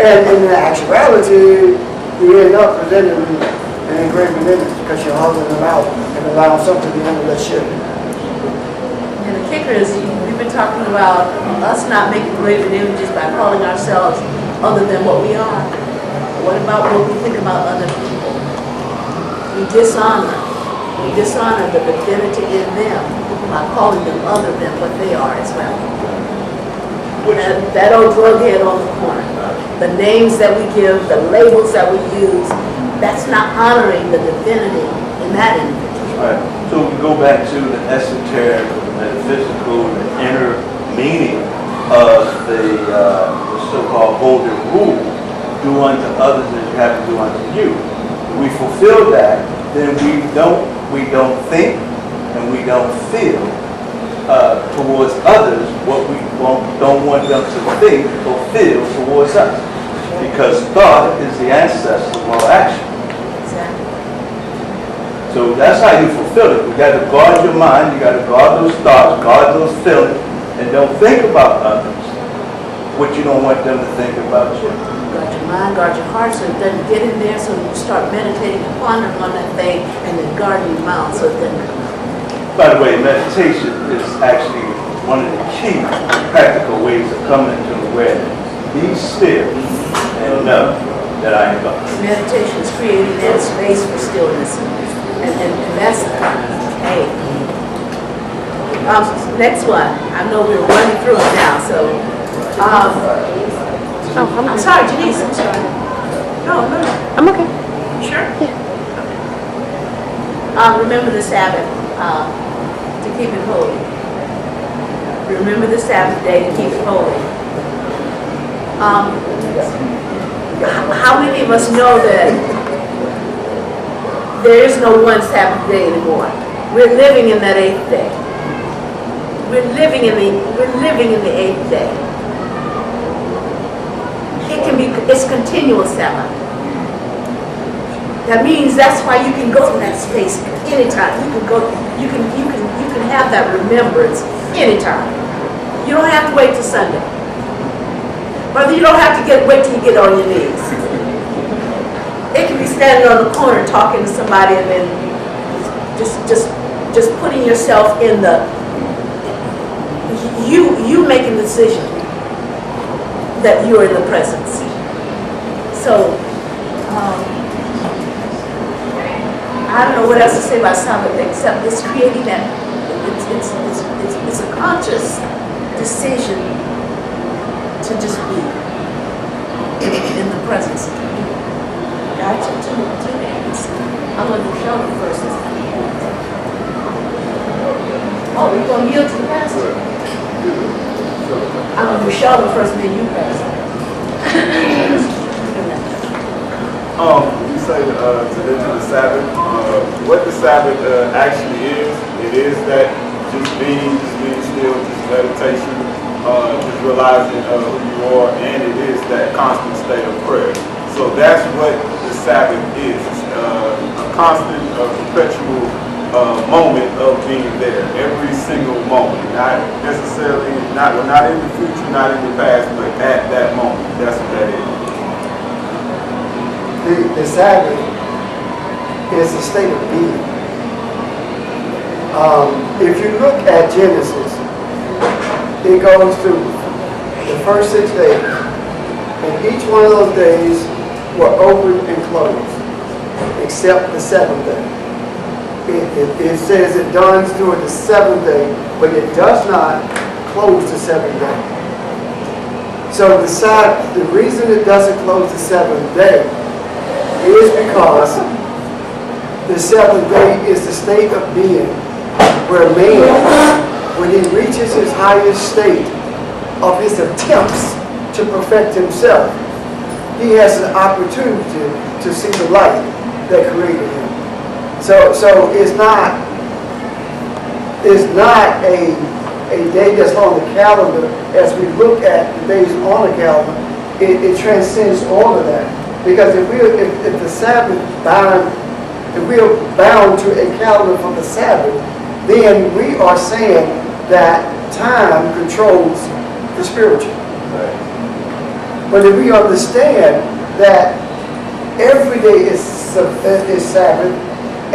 And in actuality, you end up presenting an engraved image because you're holding them out and allowing something to be under that ship. And the kicker is, we've been talking about us not making graven images by calling ourselves other than what we are. What about what we think about other people? We dishonor the divinity in them by calling them other than what they are as well. That old drug head on the corner, the names that we give, the labels that we use, that's not honoring the divinity in that individual. Right. So we go back to the esoteric, the metaphysical, the inner meaning of the so-called golden rule: do unto others as you have to do unto you. If we fulfill that, then we don't think and we don't feel towards others what we don't want them to think or feel towards us, because thought is the ancestor of all action. Exactly. So that's how you fulfill it. You got to guard your mind, you got to guard those thoughts, guard those feelings, and don't think about others what you don't want them to think about you. Guard your mind, guard your heart, so it doesn't get in there, so you start meditating and pondering on that thing, and then guarding your mouth so it doesn't come out. By the way, meditation is actually one of the key practical ways of coming into awareness. Be still and know that I am God. Meditation is creating that space for stillness, and that's hey. Next one. I know we're running through it now, so. I'm sorry, Janice. I'm sorry. No. I'm okay. Sure. Yeah. Remember the Sabbath. To keep it holy. Remember the Sabbath day to keep it holy. How many of us know that there is no one Sabbath day anymore? We're living in that 8th day. We're living in the 8th day. It's continual Sabbath. That means that's why you can go to that space anytime. You can have that remembrance anytime. You don't have to wait till Sunday. Brother, you don't have to wait till you get on your knees. It can be standing on the corner talking to somebody and then just putting yourself in the you making the decision that you're in the presence. So I don't know what else to say about Sabbath except it's creating that. It's a conscious decision to just be in the presence of God. To I'm going to show the first is the end. Oh, you're going to yield to the pastor? I'm going to show the first, then you pastor. You say to live in the Sabbath. What the Sabbath actually is, it is that just being still, just meditation, just realizing who you are, and it is that constant state of prayer. So that's what the Sabbath is, a constant, perpetual moment of being there, every single moment. Not necessarily, we're not in the future, not in the past, but at that moment. That's what that is. The Sabbath is a state of being. If you look at Genesis, it goes through the first 6 days, and each one of those days were open and closed, except the 7th day. It says it dawns during the 7th day, but it does not close the 7th day. So the reason it doesn't close the 7th day is because the 7th day is the state of being where man, when he reaches his highest state of his attempts to perfect himself, he has an opportunity to see the light that created him. So it's not a day that's on the calendar. As we look at the days on the calendar, it transcends all of that. Because if the Sabbath if we are bound to a calendar for the Sabbath, then we are saying that time controls the spiritual. But if we understand that every day is Sabbath,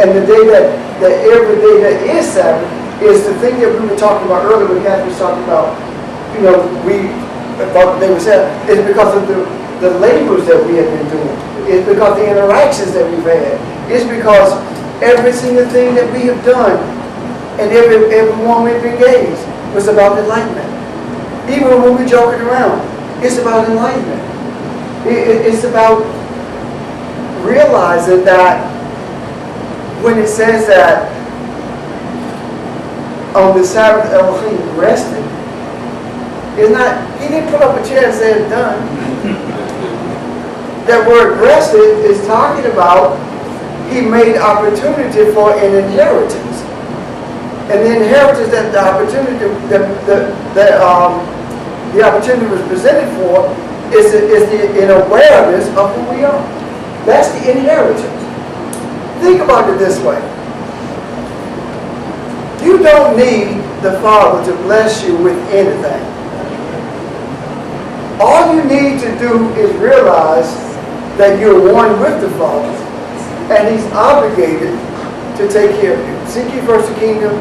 and the day that every day that is Sabbath is the thing that we were talking about earlier when Kathy was talking about, we thought they were saying, it's because of the labors that we have been doing. It's because the interactions that we've had. It's because every single thing that we have done and everyone we've engaged was about enlightenment. Even when we're joking around, it's about enlightenment. It's about realizing that when it says that on the Sabbath Elohim rested, it's not, he didn't put up a chair and say it's done. That word rested is talking about he made opportunity for an inheritance. And the inheritance that the opportunity was presented for is an awareness of who we are. That's the inheritance. Think about it this way. You don't need the Father to bless you with anything. All you need to do is realize that you're one with the Father, and He's obligated to take care of you. Seek ye first the kingdom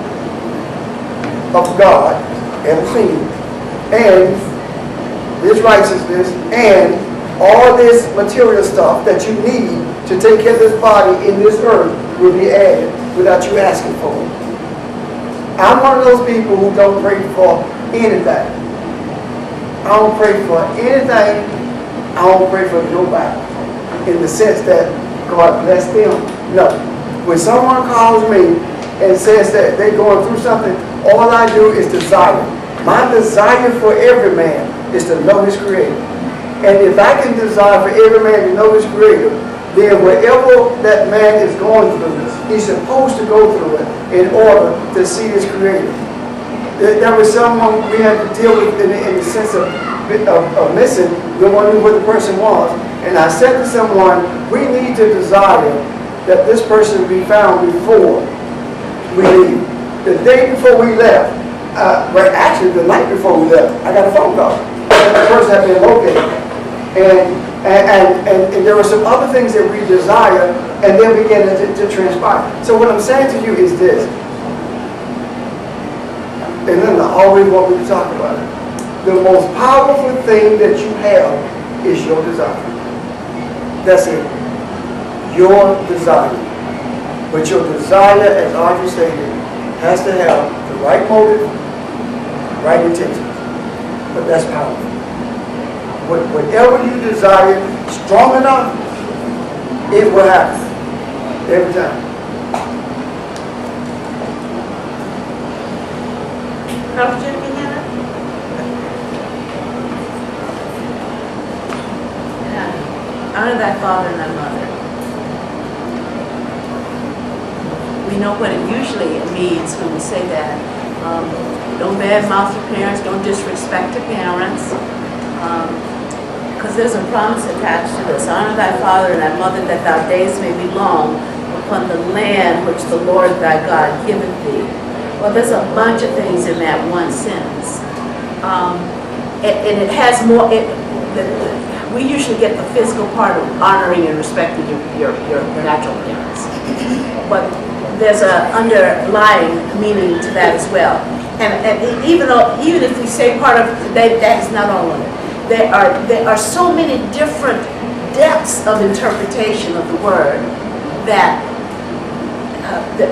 of God and clean, and His righteousness, and all this material stuff that you need to take care of this body in this earth will be added without you asking for it. I'm one of those people who don't pray for anything. I don't pray for anything. I don't pray for nobody in the sense that God bless them. No. When someone calls me and says that they're going through something, all I do is desire. My desire for every man is to know his Creator. And if I can desire for every man to know his Creator, then wherever that man is going through, he's supposed to go through it in order to see his Creator. There was someone we had to deal with in the sense of missing, the one who the person was. And I said to someone, we need to desire that this person be found before we leave. The day before we left, actually the night before we left, I got a phone call. The person had been located. And there were some other things that we desire, and then began to transpire. So what I'm saying to you is this, and then I always want me to talk about it. The most powerful thing that you have is your desire. That's it. Your desire. But your desire, as Audrey stated, has to have the right motive, right intentions. But that's powerful. Whatever you desire strong enough, it will happen. Every time. Dr. Jimmy Hannah? Yeah. Honor thy father and thy mother. We know what it usually means when we say that. Don't badmouth your parents, don't disrespect your parents. Because there's a promise attached to this. Honor thy father and thy mother, that thy days may be long upon the land which the Lord thy God giveth thee. Well, there's a bunch of things in that one sentence. And it has more, we usually get the physical part of honoring and respecting your natural parents. But there's an underlying meaning to that as well. And even if we say part of that is not all of it. There are so many different depths of interpretation of the word that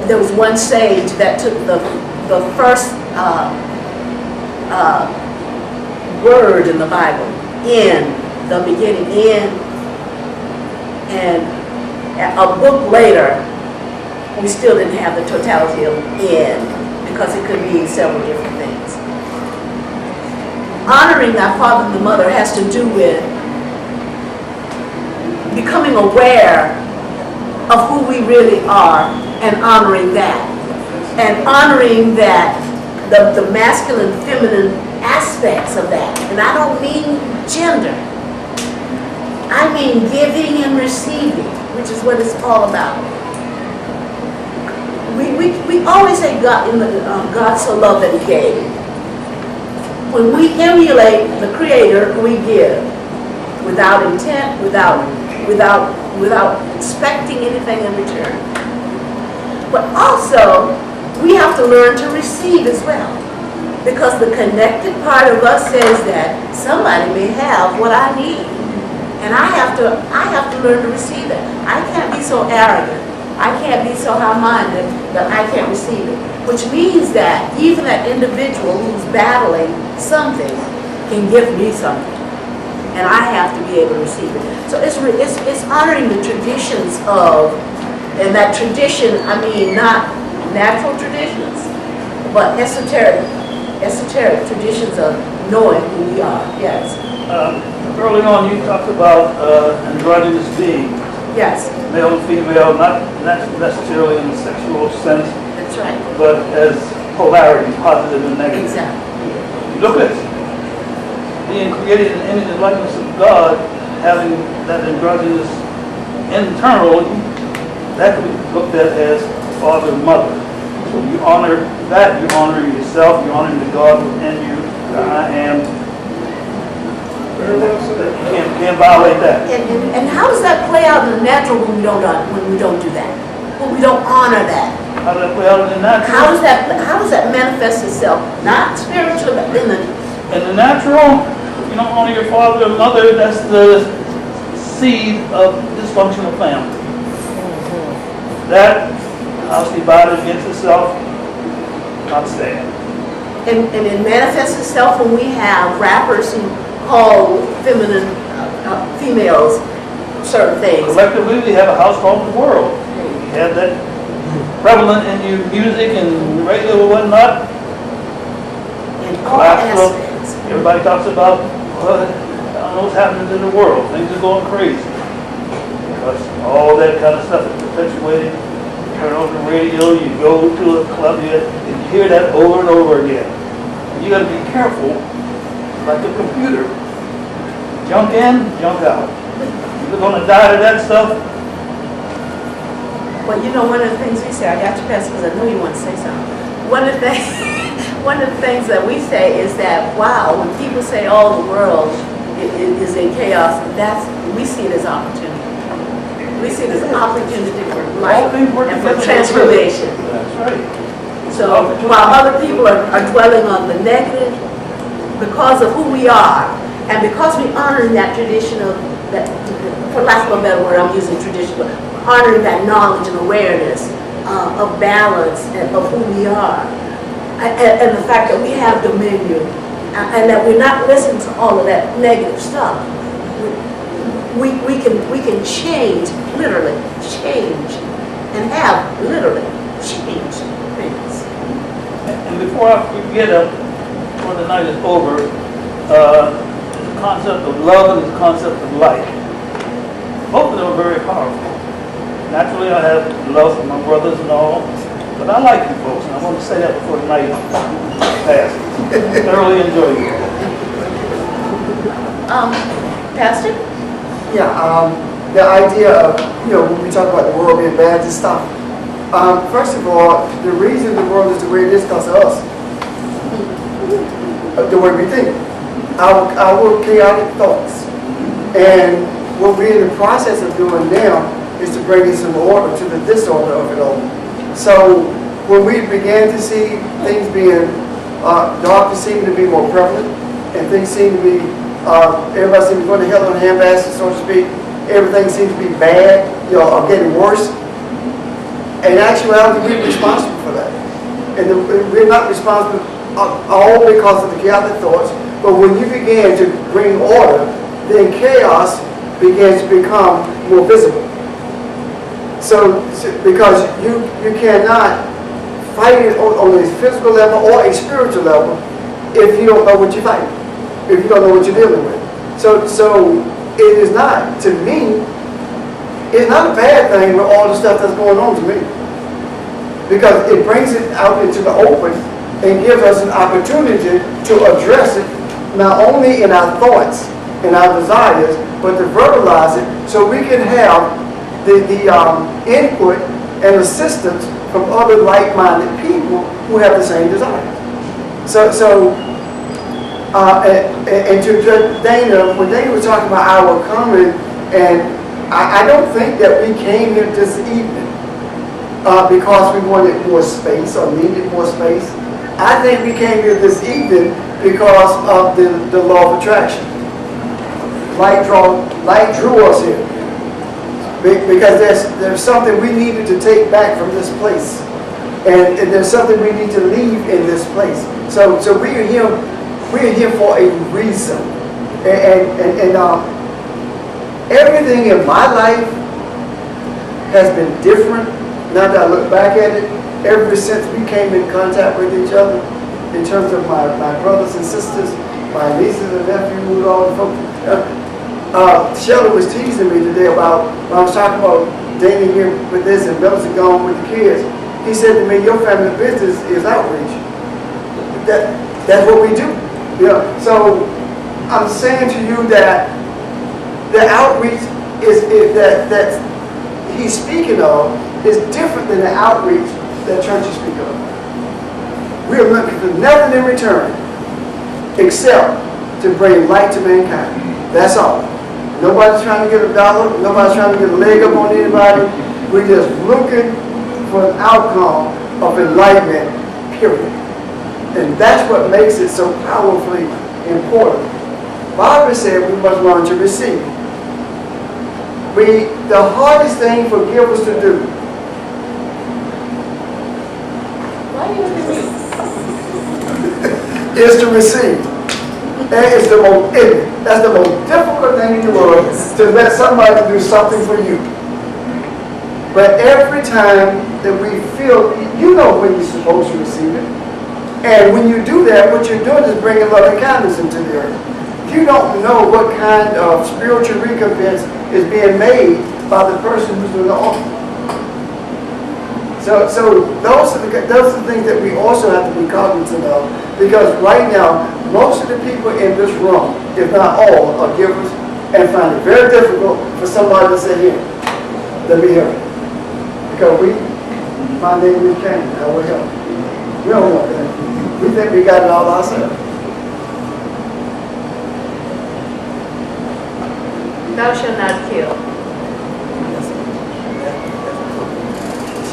there was one sage that took the first word in the Bible, in the beginning, in, and a book later, we still didn't have the totality of in, because it could mean several different things. Honoring thy father and the mother has to do with becoming aware of who we really are and honoring that. And honoring that, the masculine, feminine aspects of that. And I don't mean gender. I mean giving and receiving, which is what it's all about. We always say God so loved that he gave. When we emulate the Creator, we give without intent, without expecting anything in return. But also, we have to learn to receive as well, because the connected part of us says that somebody may have what I need, and I have to learn to receive it. I can't be so arrogant. I can't be so high-minded that I can't receive it. Which means that even that individual who's battling something can give me something. And I have to be able to receive it. So it's honoring the traditions of, and that tradition, I mean not natural traditions, but esoteric traditions of knowing who we are. Yes. Early on, you talked about androgynous being. Yes. Male and female, not necessarily in the sexual sense, That's right. but as polarity, positive and negative. Exactly. You look at being created in the image and likeness of God, having that androgynous internal, that could be looked at as father and mother. So you honor that, you're honoring yourself, you're honoring the God within you, the I am. You can't violate that. And how does that play out in the natural when we don't do that? When we don't honor that? How does that play out in the natural? How does that manifest itself? Not spiritually, but in the natural, you don't honor your father or mother, that's the seed of dysfunctional family. That house divided against itself, not stand. And it manifests itself when we have rappers who call feminine females certain things. Collectively, we have a house called the world. We have that prevalent in your music and radio and whatnot. In all aspects. Everybody talks about, I don't know what's happening in the world. Things are going crazy. Because all that kind of stuff is perpetuated. You turn on the radio, you go to a club, you hear that over and over again. And you got to be careful, like a computer. Junk in, junk out. You're going to die to that stuff. Well, you know, one of the things we say, I got you, Pastor, because I know you want to say something. One of the things that we say is that, wow, when people say, oh, the world is in chaos, we see it as opportunity. We see it as an opportunity for life and for transformation. That's right. So while other people are dwelling on the negative, because of who we are, and because we honor that tradition of that, for lack of a better word, I'm using tradition, but honoring that knowledge and awareness of balance and of who we are, and the fact that we have dominion, and that we're not listening to all of that negative stuff. We can change, literally change and have literally changed things. And before I forget, before the night is over, the concept of love and the concept of light. Both of them are very powerful. Naturally, I have love for my brothers and all, but I like you folks, and I want to say that before the night passes. Thoroughly enjoy you. Pastor? Yeah, the idea of, when we talk about the world being bad and stuff, first of all, the reason the world is the way it is because of us. The way we think. Our chaotic thoughts. And what we're in the process of doing now is to bring in some order to the disorder of it all. So when we began to see things being, darkness seeming to be more prevalent, and things seem to be, everybody seems to go to hell on a handbasket, so to speak. Everything seems to be bad, or getting worse. In actuality, we're responsible for that. And we're not responsible all because of the chaotic thoughts, but when you begin to bring order, then chaos begins to become more visible. So, because you cannot fight it on a physical level or a spiritual level if you don't know what you're fighting, if you don't know what you're dealing with. So it is not, to me, it's not a bad thing with all the stuff that's going on to me. Because it brings it out into the open and gives us an opportunity to address it, not only in our thoughts and our desires, but to verbalize it so we can have the input and assistance from other like-minded people who have the same desires. And to Dana, when Dana was talking about our coming, and I don't think that we came here this evening because we wanted more space or needed more space. I think we came here this evening because of the law of attraction. Light drew us here. Because there's something we needed to take back from this place. And there's something we need to leave in this place. So we're here for a reason. And everything in my life has been different. Now that I look back at it, ever since we came in contact with each other, in terms of my brothers and sisters, my nieces and nephews, all the folks. Sheldon was teasing me today about, when I was talking about Dana here with this and Melissa gone with the kids. He said to me, your family business is outreach. That's what we do. So I'm saying to you that the outreach that he's speaking of is different than the outreach that churches speak of. We're looking for nothing in return except to bring light to mankind. That's all. Nobody's trying to get a dollar. Nobody's trying to get a leg up on anybody. We're just looking for an outcome of enlightenment, period. And that's what makes it so powerfully important. Barbara said we must learn to receive. The hardest thing for givers to do is to receive. That's the most difficult thing in the world, to let somebody do something for you. But every time that we feel, you know when you're supposed to receive it. And when you do that, what you're doing is bringing love and kindness into the earth. You don't know what kind of spiritual recompense is being made by the person who's doing the offering. So those are the things that we also have to be cognizant of, because right now, most of the people in this room, if not all, are givers, and find it very difficult for somebody to say, here, let me help you. Because my name is Cain, I will help you. We don't want that. We think we got it all ourselves. Thou shalt not kill.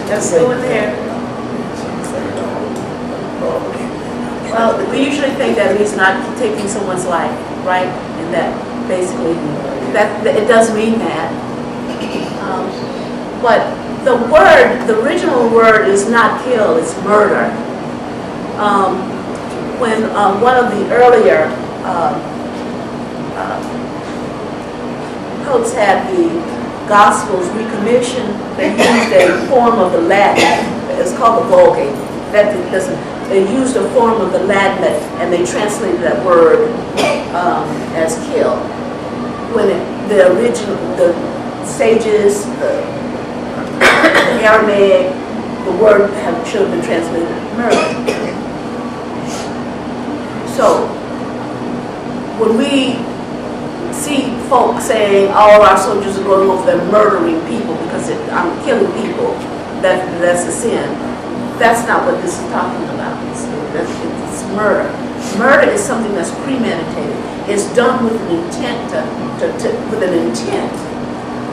Let's go in there. Well, we usually think that means not taking someone's life, right? And that basically, that it does mean that. But the original word is not kill, it's murder. When one of the earlier popes had the Gospels recommissioned, they used a form of the Latin. It's called the Vulgate. They used a form of the Latin and they translated that word as kill. When the sages, the Aramaic, the word should have been translated murder. So when we see folks saying, "Oh, our soldiers are going over there murdering people because I'm killing people," that's a sin. That's not what this is talking about. It's murder. Murder is something that's premeditated. It's done with an intent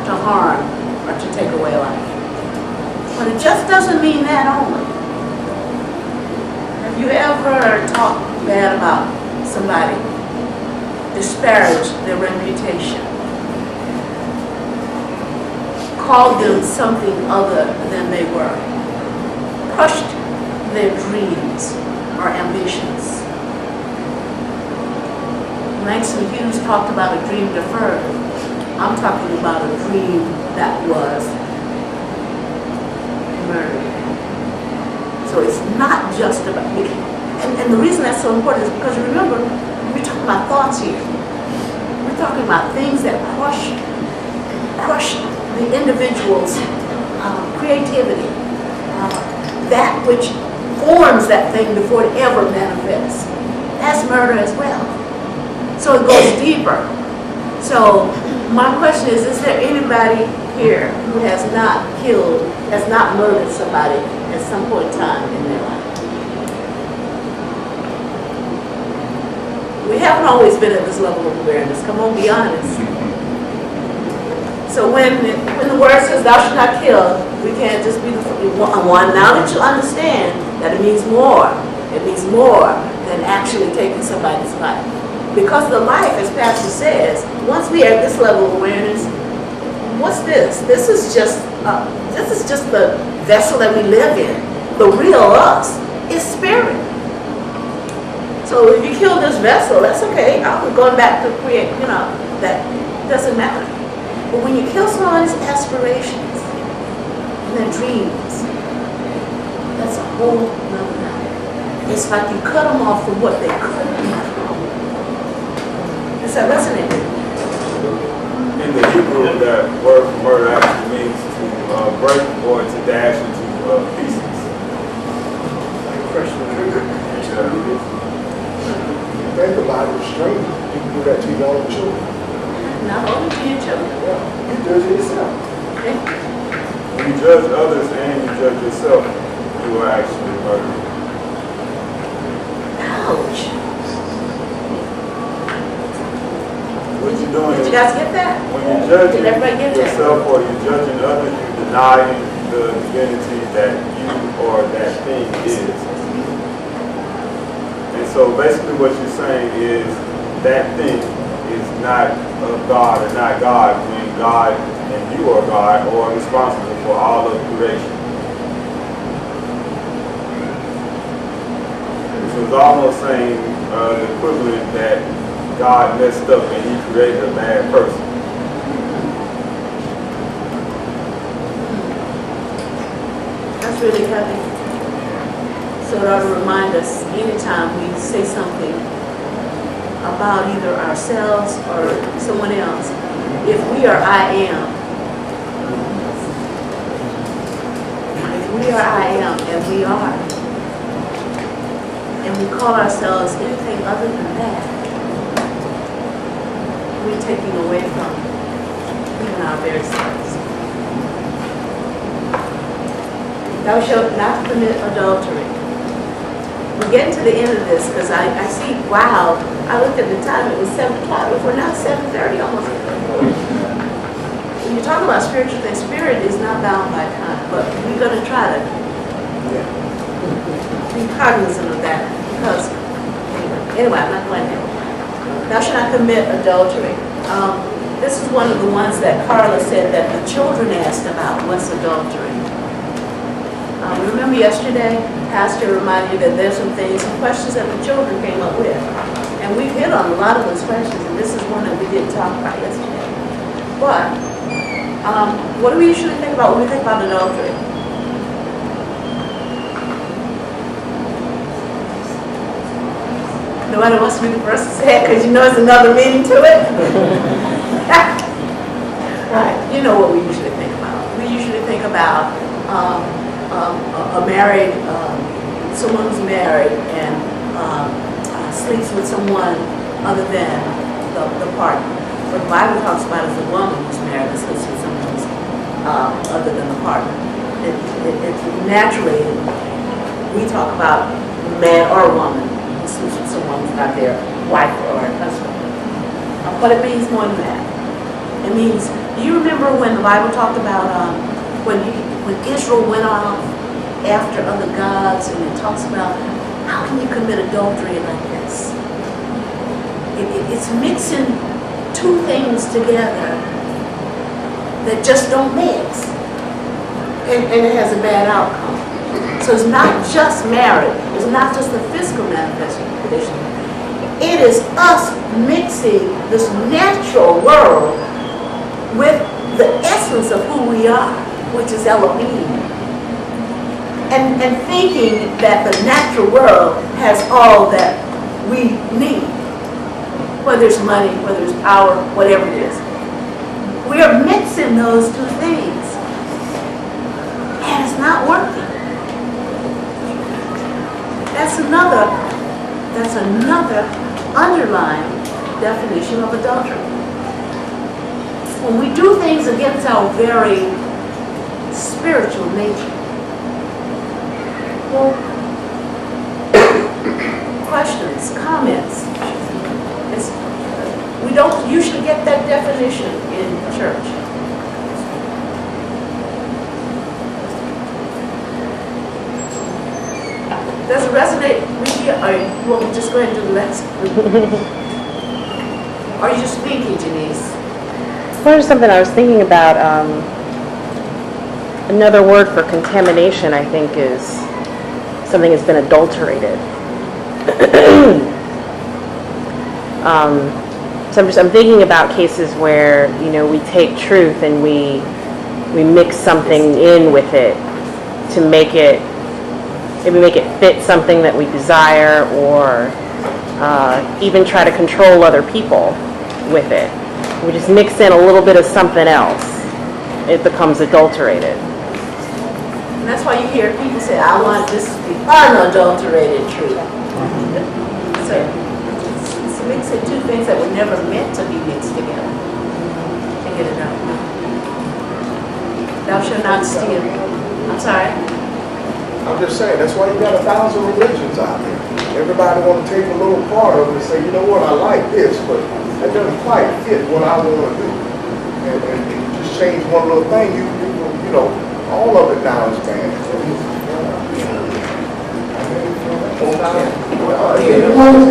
to harm or to take away life. But it just doesn't mean that only. Have you ever talked bad about somebody, disparaged their reputation, called them something other than they were, crushed their dreams or ambitions? Langston Hughes talked about a dream deferred. I'm talking about a dream that was murdered. So it's not just about me. And the reason that's so important is because remember, we're talking about thoughts here. We're talking about things that crush the individual's creativity, that which forms that thing before it ever manifests. That's murder as well. So it goes deeper. So my question is there anybody here who has not killed, has not murdered somebody at some point in time in their life? We haven't always been at this level of awareness. Come on, be honest. So when the word says thou shalt not kill, we can't just be the one. Now that you understand that it means more. It means more than actually taking somebody's life. Because the life, as Pastor says, once we are at this level of awareness, what's this? This is just the vessel that we live in. The real us is spirit. So if you kill this vessel, that's okay. I'm going back to create, that doesn't matter. But when you kill someone's aspirations and their dreams, that's a whole nother matter. It's like you cut them off from what they could be. Does that resonate? In the Hebrew, that word for murder actually means to break or to dash into pieces. Think about it, strange. You can do that to your own children. Not only to your children. You do it to yourself. Okay. When you judge others and you judge yourself, you are actually murdering. Ouch. What you're doing Did is, you guys get that? when you're judging Did everybody get that? yourself or you're judging others, you're denying the divinity that you or that thing is. And so basically what you're saying is that thing is not of God or not God when God and you are God or responsible for all of creation. So it's almost saying the equivalent that God messed up and he created a bad person. That's really heavy. So it ought to remind us anytime we say something about either ourselves or someone else, if we are I am, and we are, and we call ourselves anything other than that, we're taking away from even our very selves. Thou shalt not commit adultery. We're getting to the end of this because I see, wow, I looked at the time, it was 7 o'clock, we're now 7:30 almost. When you talk about spiritual things, spirit is not bound by time, but we're going to try to be cognizant of that because, anyway, I'm not going there. Thou shalt not commit adultery. This is one of the ones that Carla said that the children asked about, what's adultery? Remember yesterday, Pastor reminded you that there's some things, some questions that the children came up with. And we've hit on a lot of those questions, and this is one that we didn't talk about yesterday. But What do we usually think about when we think about adultery? Nobody wants to be the first to say it because you know there's another meaning to it. Right. You know what we usually think about. We usually think about a married, someone who's married and sleeps with someone other than the partner. What the Bible talks about is a woman who's married and sleeps with someone who's other than the partner. Naturally, we talk about man or woman who sleeps with someone who's not their wife or husband. But it means more than that. It means, do you remember when the Bible talked about when Israel went off after other gods, and it talks about how can you commit adultery like this? It's mixing two things together that just don't mix, and it has a bad outcome. So it's not just marriage, it's not just the physical manifestation. It is us mixing this natural world with the essence of who we are, which is Elohim. And thinking that the natural world has all that we need, whether it's money, whether it's power, whatever it is. We are mixing those two things, and it's not working. That's another underlying definition of adultery. When we do things against our very spiritual nature. Well, questions, comments. We don't usually get that definition in church. Does it resonate with you, or you want me to just go ahead and do the next? Or are you just thinking, Janice? Well, there's something I was thinking about. Another word for contamination, I think, is something that's been adulterated. So I'm thinking about cases where, you know, we take truth and we mix something in with it to make it, maybe make it fit something that we desire, or even try to control other people with it. We just mix in a little bit of something else. It becomes adulterated. And that's why you hear people say, I want this to be unadulterated truth. So it's mixing two things that were never meant to be mixed together and get it out. Thou shalt not steal. I'm sorry? I'm just saying, that's why you got 1,000 religions out there. Everybody want to take a little part of it and say, you know what, I like this, but that doesn't quite fit what I want to do. And you just change one little thing, you know, all of it now is bad.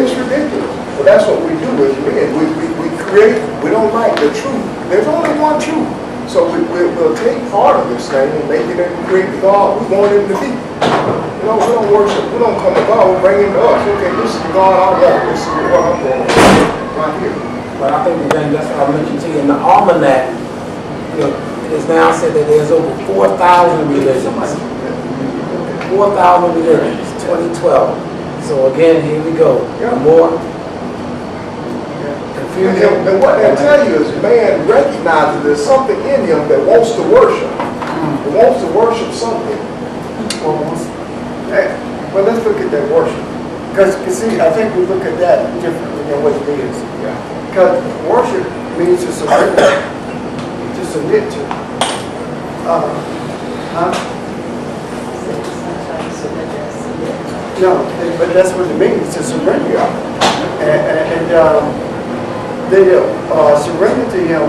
It's ridiculous. But that's what we do as men. We create, we don't like the truth. There's only one truth. So we'll take part of this thing and make it and create the God we want him to be. You know, we don't worship, we don't come to God, we bring him to us. Okay, this is the God I want, this is what I'm going right here. But I think, again, that's what I mentioned to you, in the almanac, you know, it is now said that there's over 4,000 religions. 4,000 religions, 2012. So again, here we go. More confusion. And what they tell you is man recognizes there's something in him that wants to worship. It wants to worship something. Well, let's look at that worship. Because, you see, I think we look at that differently than what it is. Because worship means to surrender, to submit to. No, but that's what it means, to surrender. And they that surrender to him,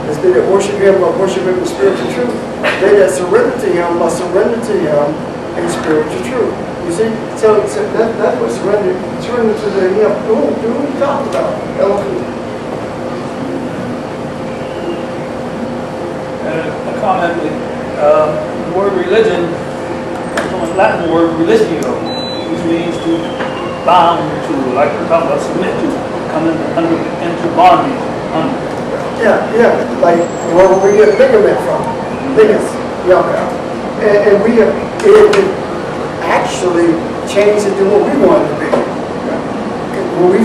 is they that worship him must worship him in spiritual truth. They that surrender to him must surrender to him in spiritual truth. You see? So that's what surrender to the him. Who we talking about? Elohim. A comment, the word religion comes from a Latin word religio, which means to bound to, like we're talking about, submit to, come into bondage under. Yeah, like where we get bigament from, biggest, and we have it actually changed it to what we want it to be. When we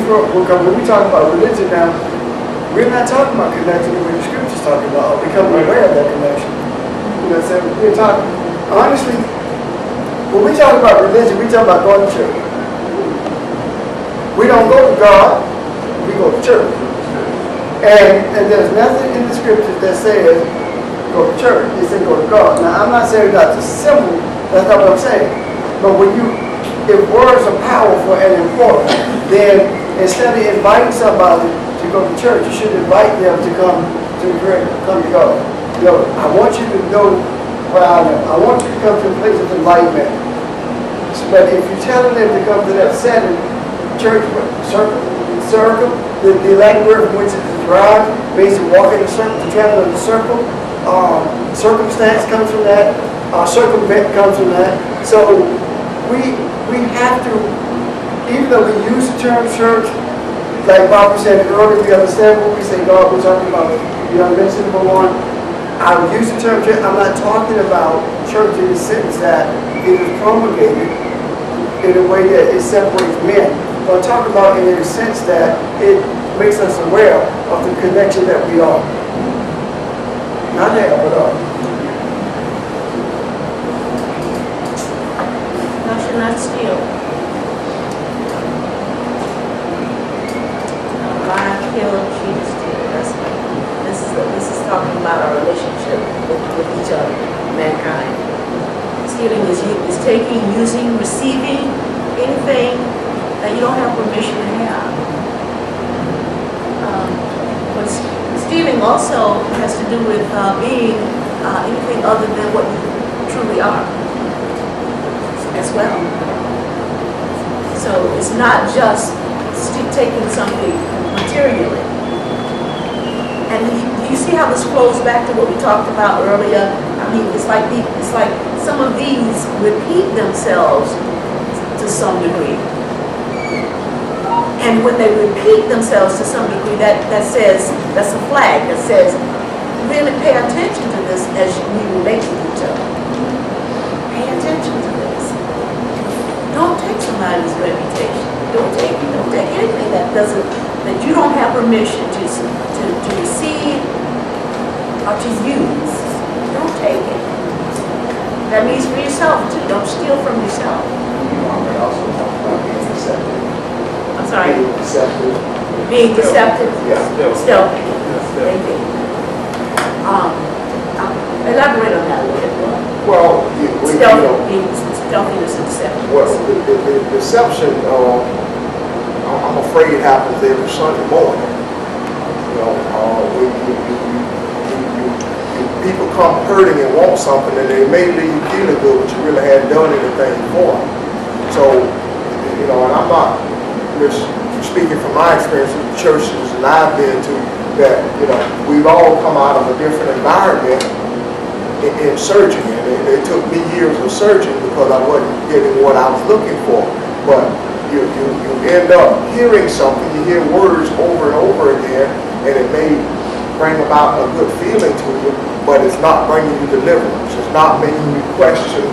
talk about religion now, we're not talking about connecting with the scriptures talking about, or becoming aware of that connection. You know what I'm saying? We're talking, honestly, when we talk about religion, we talk about going to church. We don't go to God, we go to church. And there's nothing in the scriptures that says go to church. It says go to God. Now, I'm not saying that's a symbol. That's not what I'm saying. But if words are powerful and important, then instead of inviting somebody to go to church, you should invite them to come to God. I want you to know where I am. I want you to come to a place of enlightenment. But if you're telling them to come to that setting, church circle, the Latin word from which it is derived, means to walk in a circle, to travel in a circle. Circumstance comes from that. Circumvent comes from that. So we have to, even though we use the term church, like Barbara said earlier, we understand what we say, God, we're talking about, mention number one. I use the term church. I'm not talking about church in the sense that it is promulgated in a way that it separates men. But I'm talking about in the sense that it makes us aware of the connection that we are. Not have, but are. Thou shalt not steal. Lie, kill, cheat, steal. This is talking about our relationship with each other, mankind. Stealing is taking, using, receiving anything that you don't have permission to have. But stealing also has to do with being anything other than what you truly are as well. So it's not just taking something materially. And you see how this flows back to what we talked about earlier? I mean, it's like some of these repeat themselves to some degree. And when they repeat themselves to some degree, that's a flag that says, really pay attention to this as we relate to each other. Pay attention to this. Don't take somebody's reputation. Don't take anything that you don't have permission to receive or to use. Don't take it. That means for yourself too. Don't steal from yourself. Also talk about being deceptive. I'm sorry. Being deceptive. Being deceptive. Yeah. Stealthy. Thank you. Elaborate on that a little bit more. Well, Stealthiness and deception. Well, the deception, I'm afraid happens every Sunday morning. People come hurting and want something, and they may leave feeling good, but you really hadn't done anything for them. So, and I'm not just speaking from my experience with the churches that I've been to, that, we've all come out of a different environment in searching, and it took me years of searching because I wasn't getting what I was looking for. But you end up hearing something, you hear words over and over again, and it may bring about a good feeling to you, but it's not bringing you deliverance. It's not making you question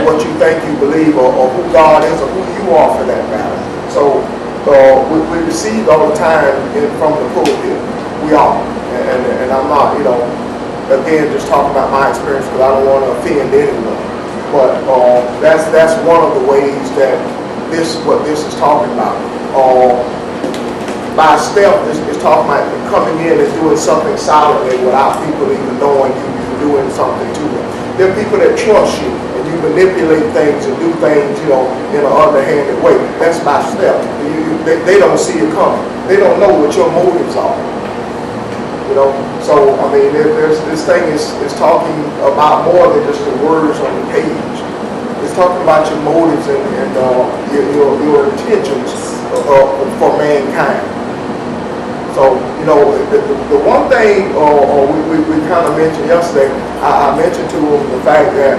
what you think you believe, or who God is, or who you are for that matter. So we receive all the time from the pulpit. We are, and I'm not, again, just talking about my experience because I don't want to offend anyone. But that's one of the ways that what this is talking about. By stealth, is talking about coming in and doing something silently without people even knowing you're doing something to them. There are people that trust you, and you manipulate things and do things, in an underhanded way. That's by stealth. They don't see it coming. They don't know what your motives are. So I mean, this thing is talking about more than just the words on the page. It's talking about your motives and your intentions for mankind. So, the one thing we kind of mentioned yesterday, I mentioned to him the fact that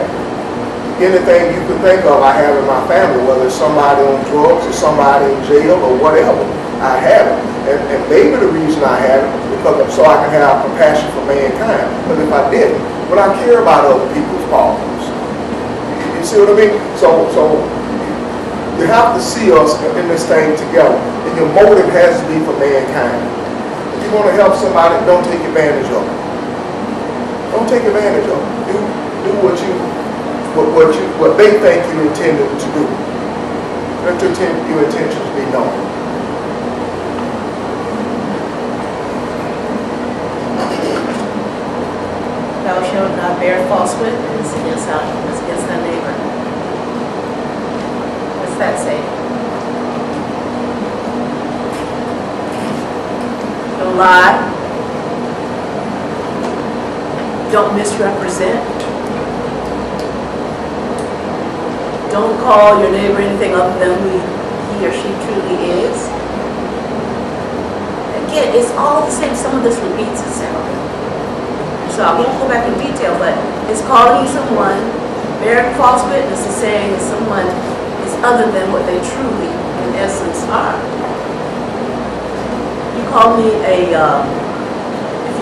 anything you can think of I have in my family, whether it's somebody on drugs or somebody in jail or whatever, I have it. And maybe the reason I have it so I can have compassion for mankind. But if I didn't, would I care about other people's problems? You see what I mean? So you have to see us in this thing together, and your motive has to be for mankind. If you want to help somebody, don't take advantage of them. Don't take advantage of them. Do what they think you intended to do. Let your intentions be known. Thou shalt not bear false witness against thy neighbor. What's that say? Don't lie. Don't misrepresent. Don't call your neighbor anything other than who he or she truly is. Again, it's all the same. Some of this repeats itself. So I won't go back in detail, but it's calling someone, bearing false witness is saying that someone is other than what they truly, in essence, are. You call me if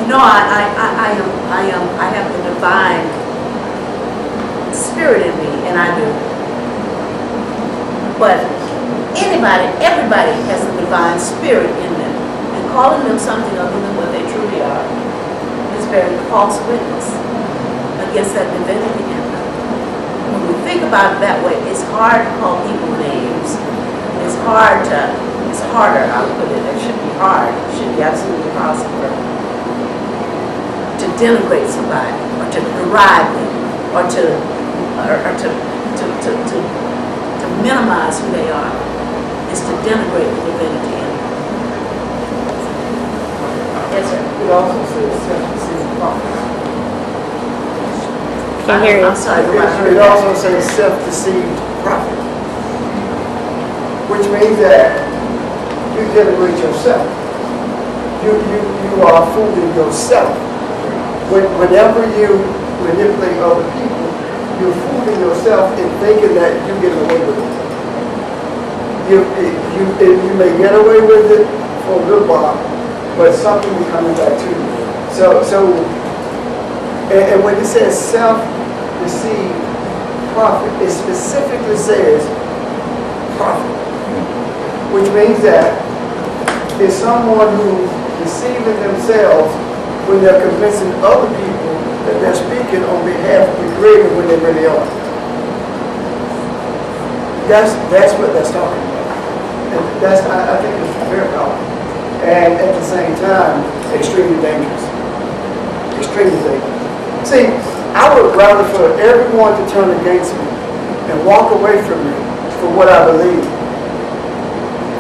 you know, I have the divine spirit in me, and I do. But everybody has a divine spirit in them, and calling them something other than what they truly are is bearing false witness against that divinity in them. When we think about it that way, it's hard to call people names. It's harder, I'll put it. It should be hard. It should be absolutely possible to denigrate somebody, or to deride them, or to minimize who they are. Is to denigrate the divinity in them. Yes, sir. It also says self-deceiving prophets. Can't hear you. I'm sorry. It also says self-deceived prophet, which means that you denigrate yourself. You are fooling yourself. Whenever you manipulate other people, you're fooling yourself in thinking that you're getting away with it. You may get away with it for a good while, but something is coming back to you. And when it says self-deceived prophet, it specifically says prophet, which means that it's someone who's deceiving themselves when they're convincing other people that they're speaking on behalf of the Creator when they really are. That's what that's talking about. And I think it's very powerful. And at the same time, extremely dangerous. Extremely dangerous. See, I would rather for everyone to turn against me and walk away from me for what I believe,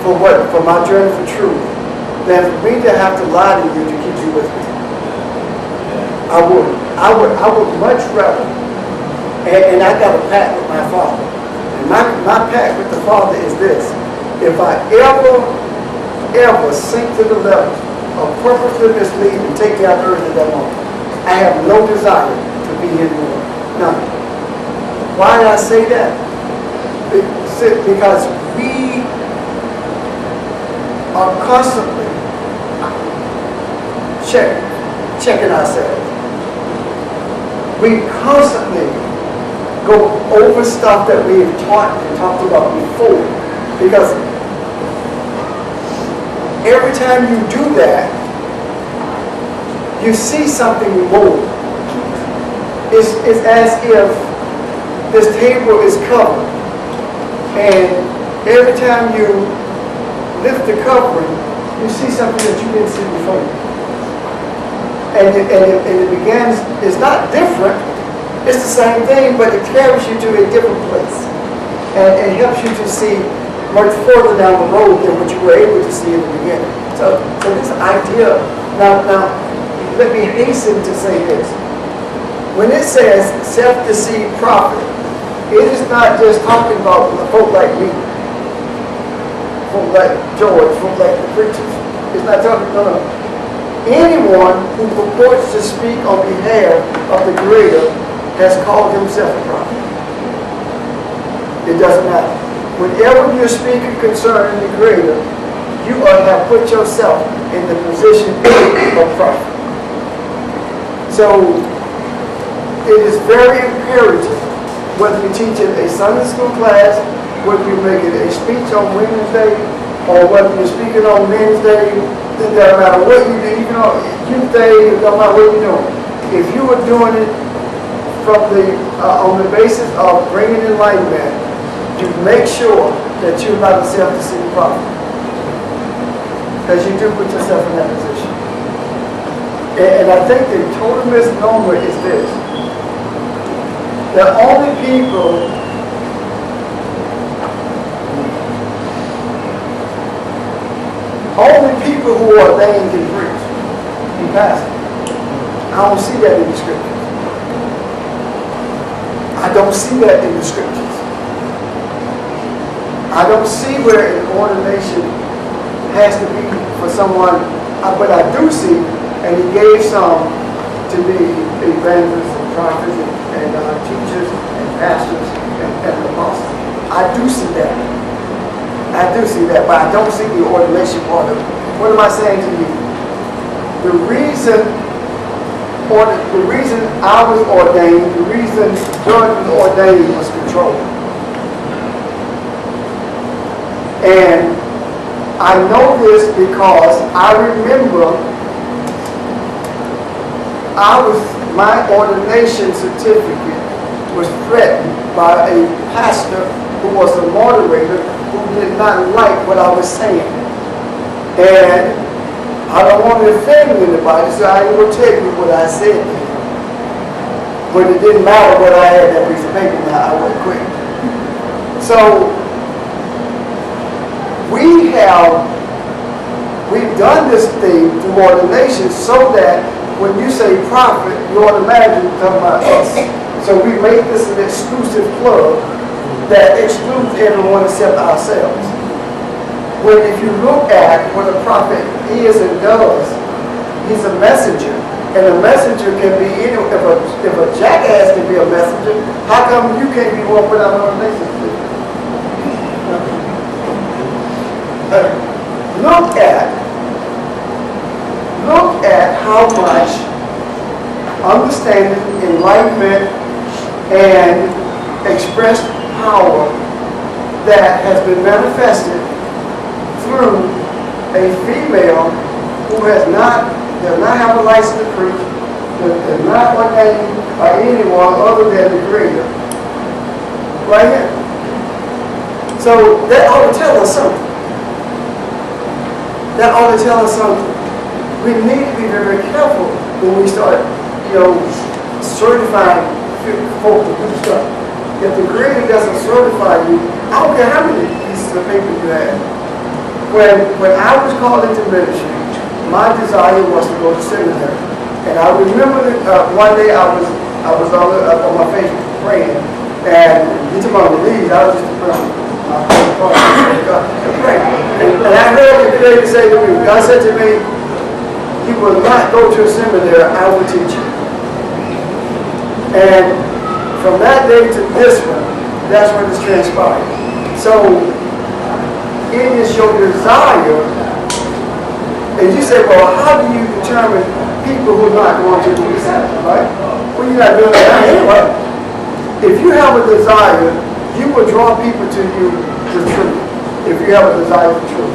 for my journey for truth, than for me to have to lie to you to keep you with me. I would much rather, and I got a pact with my Father. And my pact with the Father is this: if I ever sink to the level of purposely misleading and take me out of earth at that moment, I have no desire to be here anymore. None. Why did I say that? Because we are constantly checking ourselves. We constantly go over stuff that we've taught and talked about before. Because every time you do that, you see something more. It's as if this table is covered, and every time you lift the covering, you see something that you didn't see before. And it begins, it's not different, it's the same thing, but it carries you to a different place. And it helps you to see much further down the road than what you were able to see in the beginning. So this idea, now let me hasten to say this. When it says self-deceived prophet, it is not just talking about folk like me, folk like George, folk like the preachers. It's not talking about anyone who purports to speak on behalf of the Creator has called himself a prophet. It doesn't matter. Whenever you're speaking concerning the Creator, you have put yourself in the position of prophet. So it is very imperative, whether you're teaching a Sunday school class, whether you're making a speech on Wednesday, or whether you're speaking on Wednesday, it doesn't matter what you do, even on youth day, it doesn't matter what you're doing. If you are doing it from on the basis of bringing enlightenment, you make sure that you're not a self-deceived prophet. Because you do put yourself in that position. And I think the total misnomer is this. The only people who are ordained can preach and pastor. I don't see that in the scriptures. I don't see that in the scriptures. I don't see where an ordination has to be for someone, but I do see, and he gave some to be evangelists and prophets and teachers and pastors and apostles. I do see that. I do see that, but I don't see the ordination part of it. What am I saying to you? The reason I was ordained, the reason George was ordained was control. And I know this because I remember my ordination certificate was threatened by a pastor who was a moderator who did not like what I was saying. And I don't want to offend anybody, so I ain't going to tell you what I said to him. But it didn't matter what I had that piece of paper now, I went quick. So, we've done this thing through ordination so that when you say prophet, you automatically talk about us. So we make this an exclusive club that excludes everyone except ourselves. When if you look at what a prophet is and does, he's a messenger. And a messenger can be any, if a jackass can be a messenger, how come you can't be one without an ordination? Look at how much understanding, enlightenment, and expressed power that has been manifested through a female who does not have a license to preach, is not ordained by anyone other than the Creator. Right here. So that ought to tell us something. That ought to tell us something. We need to be very careful when we start, certifying folk to do stuff. If the Creator doesn't certify you, I don't care how many pieces of paper you have. When I was called into ministry, my desire was to go to seminary. And I remember that one day I was on my face praying, and he took on the lead. I was just a person. And I heard the Creator say to me, God said to me, you will not go to a seminary, I will teach you. And from that day to this one, that's what has transpired. So, it is your desire, and you say, well, how do you determine people who are not going to be accepted, right? Well, you're not doing that anyway. If you have a desire, you will draw people to you for truth. If you have a desire for truth.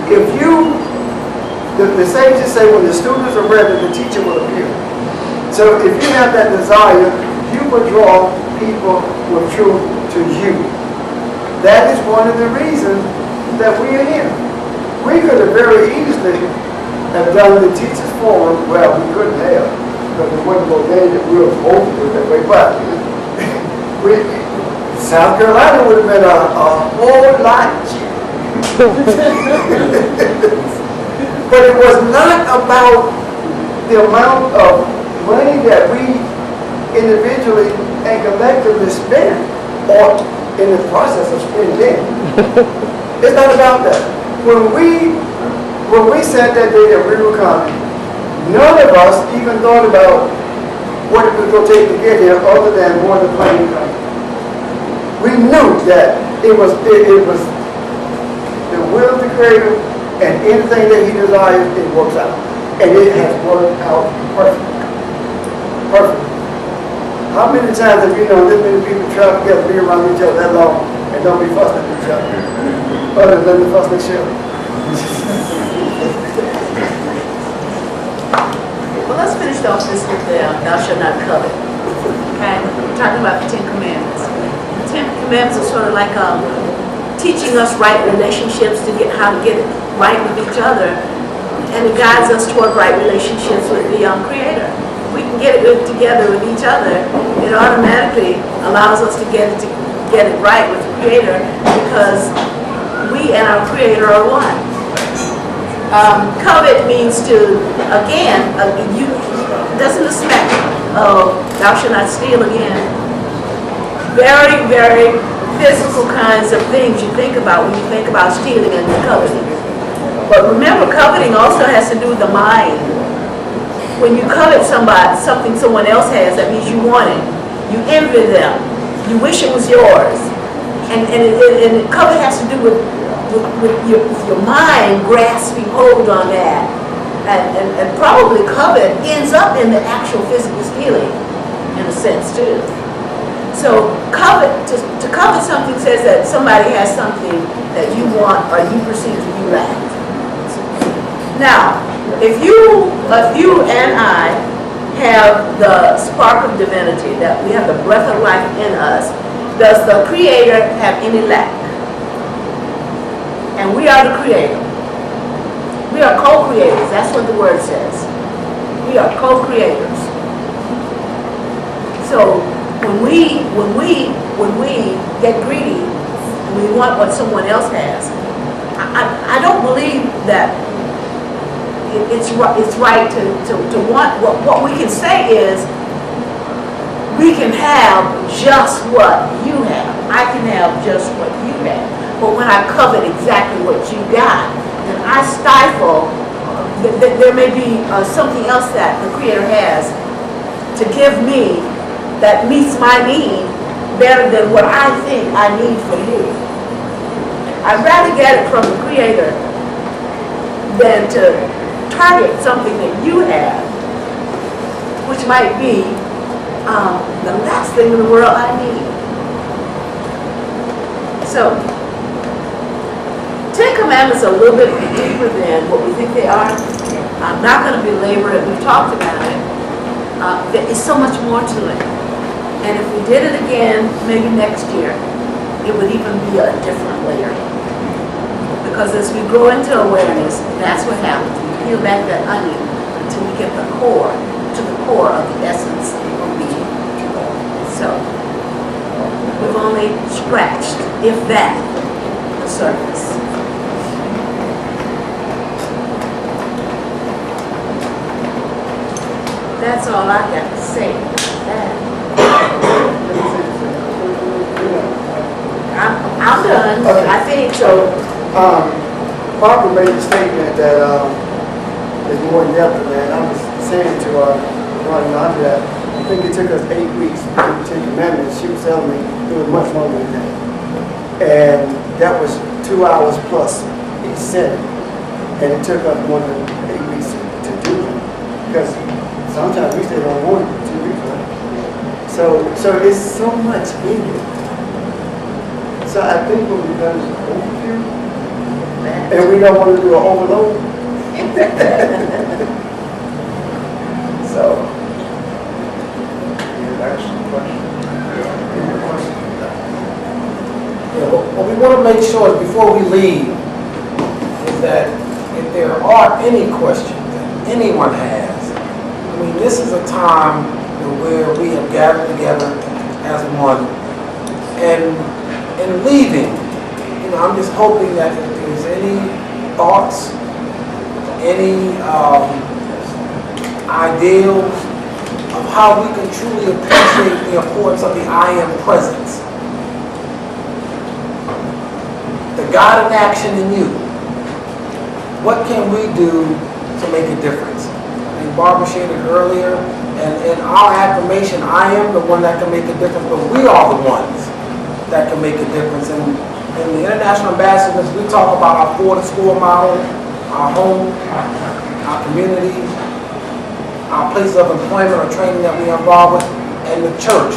If you, the sages say when the students are ready, the teacher will appear. So if you have that desire, you will draw people with truth to you. That is one of the reasons that we are here. We could have very easily have done the teachers forum. Well, we couldn't have, because it wasn't ordained that we were supposed to do it that way. But South Carolina would have been a whole lot cheaper. But it was not about the amount of money that we individually and collectively spend, or in the process of spending. It's not about that. When we said that day that we were coming, none of us even thought about what it was going to take to get here other than more than plane coming. We knew that it was Creator, and anything that He desires, it works out. And it has worked out perfect. Perfect. How many times have you known this many people travel together, be around each other that long, and don't be fussing at each other? Other than the fuss and shit. Well, let's finish off this with the thou shalt not covet. Okay, we're talking about the Ten Commandments. The Ten Commandments are sort of like teaching us right relationships to get how to get it right with each other, and it guides us toward right relationships with the Creator. We can get it together with each other. It automatically allows us to get it right with the Creator because we and our Creator are one. Covet means to, again, doesn't this smack of thou shalt not steal again? Very, very physical kinds of things you think about when you think about stealing and coveting. But remember, coveting also has to do with the mind. When you covet something someone else has, that means you want it. You envy them. You wish it was yours. And covet has to do with your mind grasping hold on that. And probably covet ends up in the actual physical stealing, in a sense, too. So to covet something says that somebody has something that you want or you perceive to be lack. Now, if you and I have the spark of divinity, that we have the breath of life in us, does the Creator have any lack? And we are the Creator. We are co-creators. That's what the word says. We are co-creators. So when we get greedy, we want what someone else has. I don't believe that it's right to want. What we can say is we can have just what you have. I can have just what you have. But when I covet exactly what you got, then I stifle. There may be something else that the Creator has to give me that meets my need better than what I think I need from you. I'd rather get it from the Creator than to target something that you have, which might be the last thing in the world I need. So, Ten Commandments are a little bit deeper than what we think they are. I'm not going to belabor it. We've talked about it. There is so much more to it. And if we did it again, maybe next year, it would even be a different layer. Because as we grow into awareness, that's what happens. We peel back that onion until we get to the core of the essence of being. So, we've only scratched, if that, the surface. That's all I got to say about that. I'm done, Okay. I think. So, Barbara made a statement that is more in depth than that. I was saying to Ron Andre that I think it took us 8 weeks to do the Ten Commandments. She was telling me it was much longer than that. And that was 2 hours plus each set. And it took us more than 8 weeks to do it. Because sometimes we stay on 1 or 2 weeks. Right? So it's so much in it. So I think what we've done is an overview. And we don't want to do an overload. So, What we want to make sure is before we leave is that if there are any questions that anyone has, I mean, this is a time where we have gathered together as one, and in leaving, I'm just hoping that if there's any thoughts, any ideals of how we can truly appreciate the importance of the I am presence. The God in action in you. What can we do to make a difference? And Barbara shared it earlier, and in our affirmation, I am the one that can make a difference, but we are the ones that can make a difference. And And the international ambassadors, we talk about our for-the-school model, our home, our community, our place of employment or training that we are involved with, and the church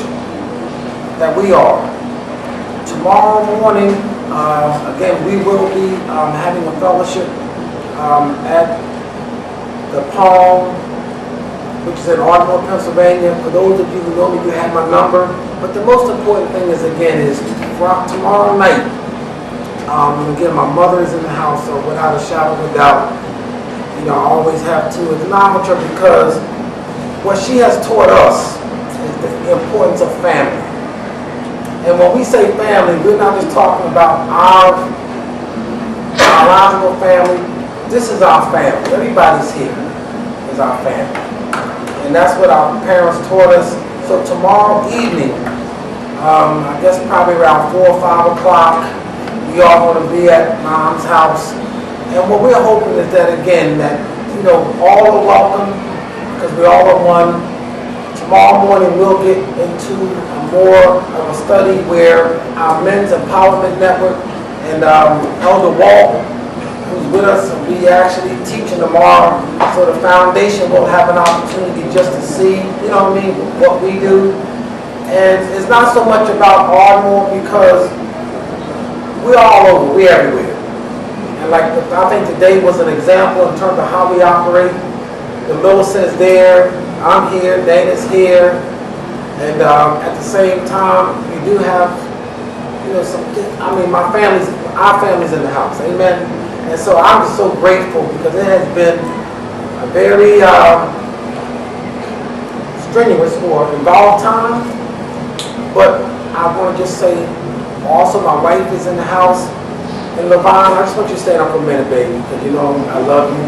that we are. Tomorrow morning, again, we will be having a fellowship at the Palm, which is in Ardmore, Pennsylvania. For those of you who know me, you have my number. But the most important thing is, again, is tomorrow night, again, my mother is in the house, so without a shadow of a doubt, you know, I always have to acknowledge her because what she has taught us is the importance of family. And when we say family, we're not just talking about our biological family. This is our family. Everybody's here is our family. And that's what our parents taught us. So tomorrow evening, I guess probably around 4 or 5 o'clock, we all going to be at Mom's house. And what we're hoping is that, again, that, you know, all are welcome because we all are one. Tomorrow morning, we'll get into more of a study where our Men's Empowerment Network and Elder Walt, who's with us, will be actually teaching tomorrow. So the foundation will have an opportunity just to see, you know what I mean, what we do. And it's not so much about Ardmore because we're all over, we're everywhere. And like, I think today was an example in terms of how we operate. The Millicent's there, I'm here, Dana's here, and at the same time, we do have, you know, our family's in the house, amen? And so I'm just so grateful because it has been a very strenuous or involved time, but I want to just say, also my wife is in the house. And LaVon, I just want you to stay down for a minute, baby, because you know I love you.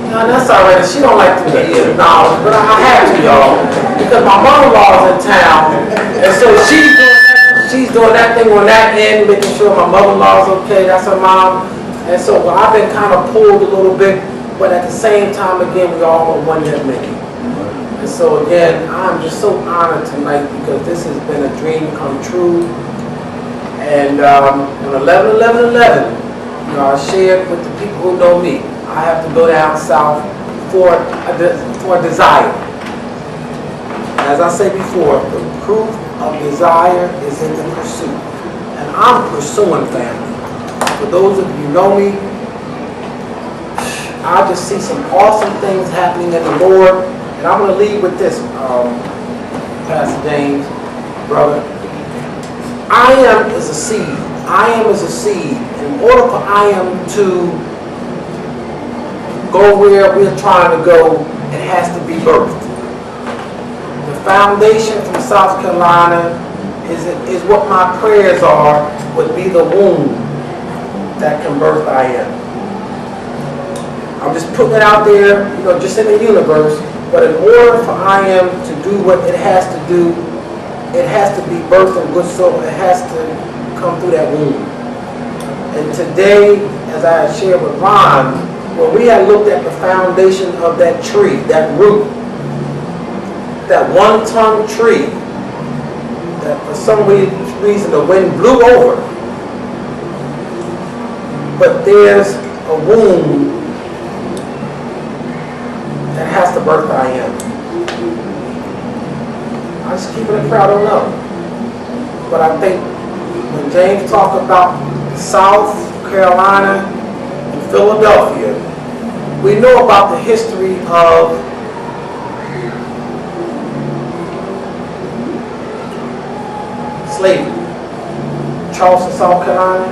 No, that's all right. She don't like to be acknowledged, but I have to, y'all, because my mother-in-law's in town, and so she's doing that thing on that end, making sure my mother-in-law's okay. That's her mom, and so I've been kind of pulled a little bit, but at the same time, again, we all are one that many. And so again, I'm just so honored tonight because this has been a dream come true. And on 11/11/11, you know, I shared with the people who know me, I have to go down south for a desire. As I said before, the proof of desire is in the pursuit. And I'm pursuing family. For those of you who know me, I just see some awesome things happening in the Lord. And I'm going to leave with this, Pastor James, brother. I am is a seed. I am is a seed. In order for I am to go where we're trying to go, it has to be birthed. The foundation from South Carolina is what my prayers are, would be the womb that can birth I am. I'm just putting it out there, you know, just in the universe, but in order for I am to do what it has to do, it has to be birthed in good soil. It has to come through that womb. And today, as I shared with Ron, when we had looked at the foundation of that tree, that root, that one-ton tree, that for some reason the wind blew over, but there's a womb that has to birth I am. I'm just keeping it proud, I don't know. But I think when James talked about South Carolina and Philadelphia, we know about the history of slavery. Charleston, South Carolina.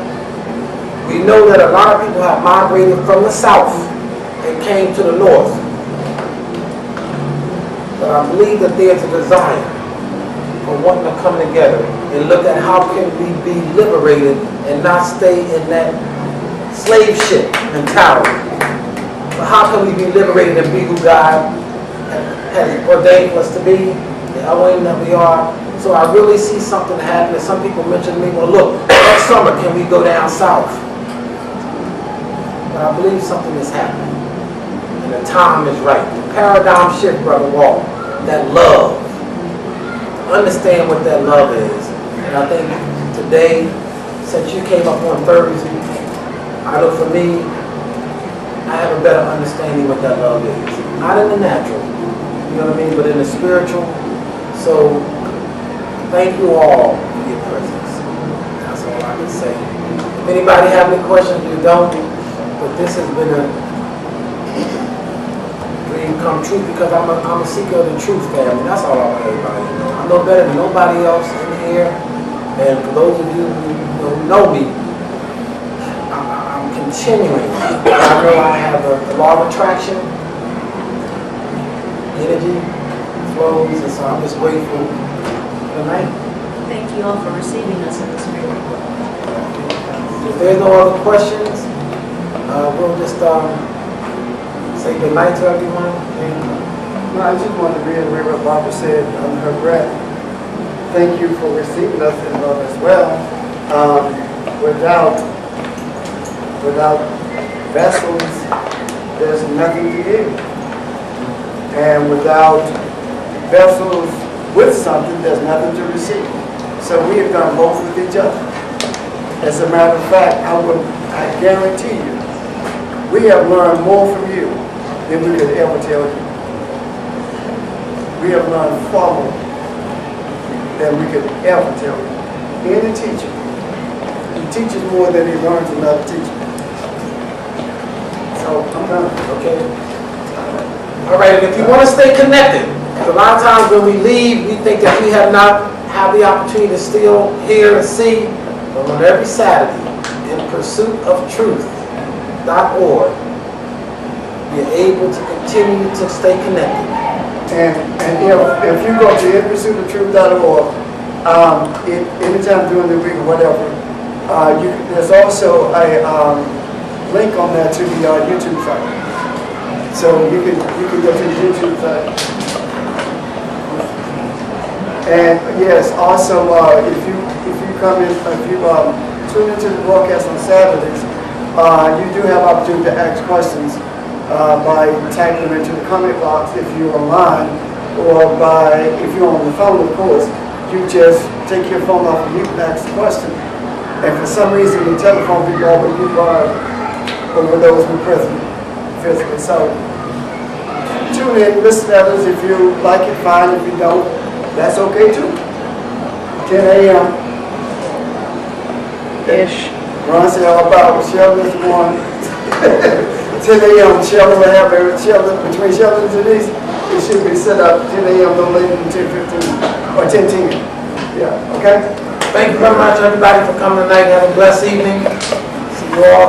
We know that a lot of people have migrated from the South and came to the North. But I believe that there's a desire for wanting to come together and look at how can we be liberated and not stay in that slave ship mentality. But how can we be liberated and be who God has ordained for us to be, the Elohim that we are. So I really see something happening. Some people mention to me, well look, next summer can we go down south? But I believe something is happening. And the time is right. The paradigm shift, Brother Walt. That love. Understand what that love is. And I think today, since you came up on Thursday, I know for me, I have a better understanding what that love is. Not in the natural, you know what I mean, but in the spiritual. So, thank you all for your presence. That's all I can say. If anybody have any questions, you don't. But this has been a dream come true because I'm a seeker of the truth, family. That's all I want everybody to know. I know better than nobody else in here. And for those of you who know me, I'm continuing. I know I have a law of attraction, energy flows, and so I'm just grateful tonight. Thank you all for receiving us in the spirit. If there's no other questions, we'll just say good night to everyone. No, I just wanted to reiterate what Barbara said on her breath. Thank you for receiving us in love as well. Without vessels, there's nothing to give. And without vessels with something, there's nothing to receive. So we have done both with each other. As a matter of fact, I guarantee you, we have learned more from you than we could ever tell you. We have learned far more than we could ever tell you. Any teacher, he teaches more than he learns from another teacher. So I'm done. Okay? All right, and if you want to stay connected, because a lot of times when we leave, we think that we have not had the opportunity to still hear and see. But on every Saturday, in pursuit of truth.org, you're able to continue to stay connected. And if you go to inpursuitoftruth.org, anytime during the week or whatever, there's also a link on there to the YouTube site. So you can go to the YouTube site. And yes, also if you tune into the broadcast on Saturdays, you do have opportunity to ask questions by typing them into the comment box if you're online, or if you're on the phone, of course, you just take your phone off and you can ask the question. And for some reason, the telephone people always be barred over those who are present physically. So tune in, listen to others. If you like it, fine. If you don't, that's okay too. 10 a.m. Ish. Ron said all about Sheldon is the one. 10 a.m. Sheldon will have between Sheldon and Denise, it should be set up 10 a.m. no later than 10:15 or 10:10. Yeah, okay? Thank you very much, everybody, for coming tonight. Have a blessed evening. See you all.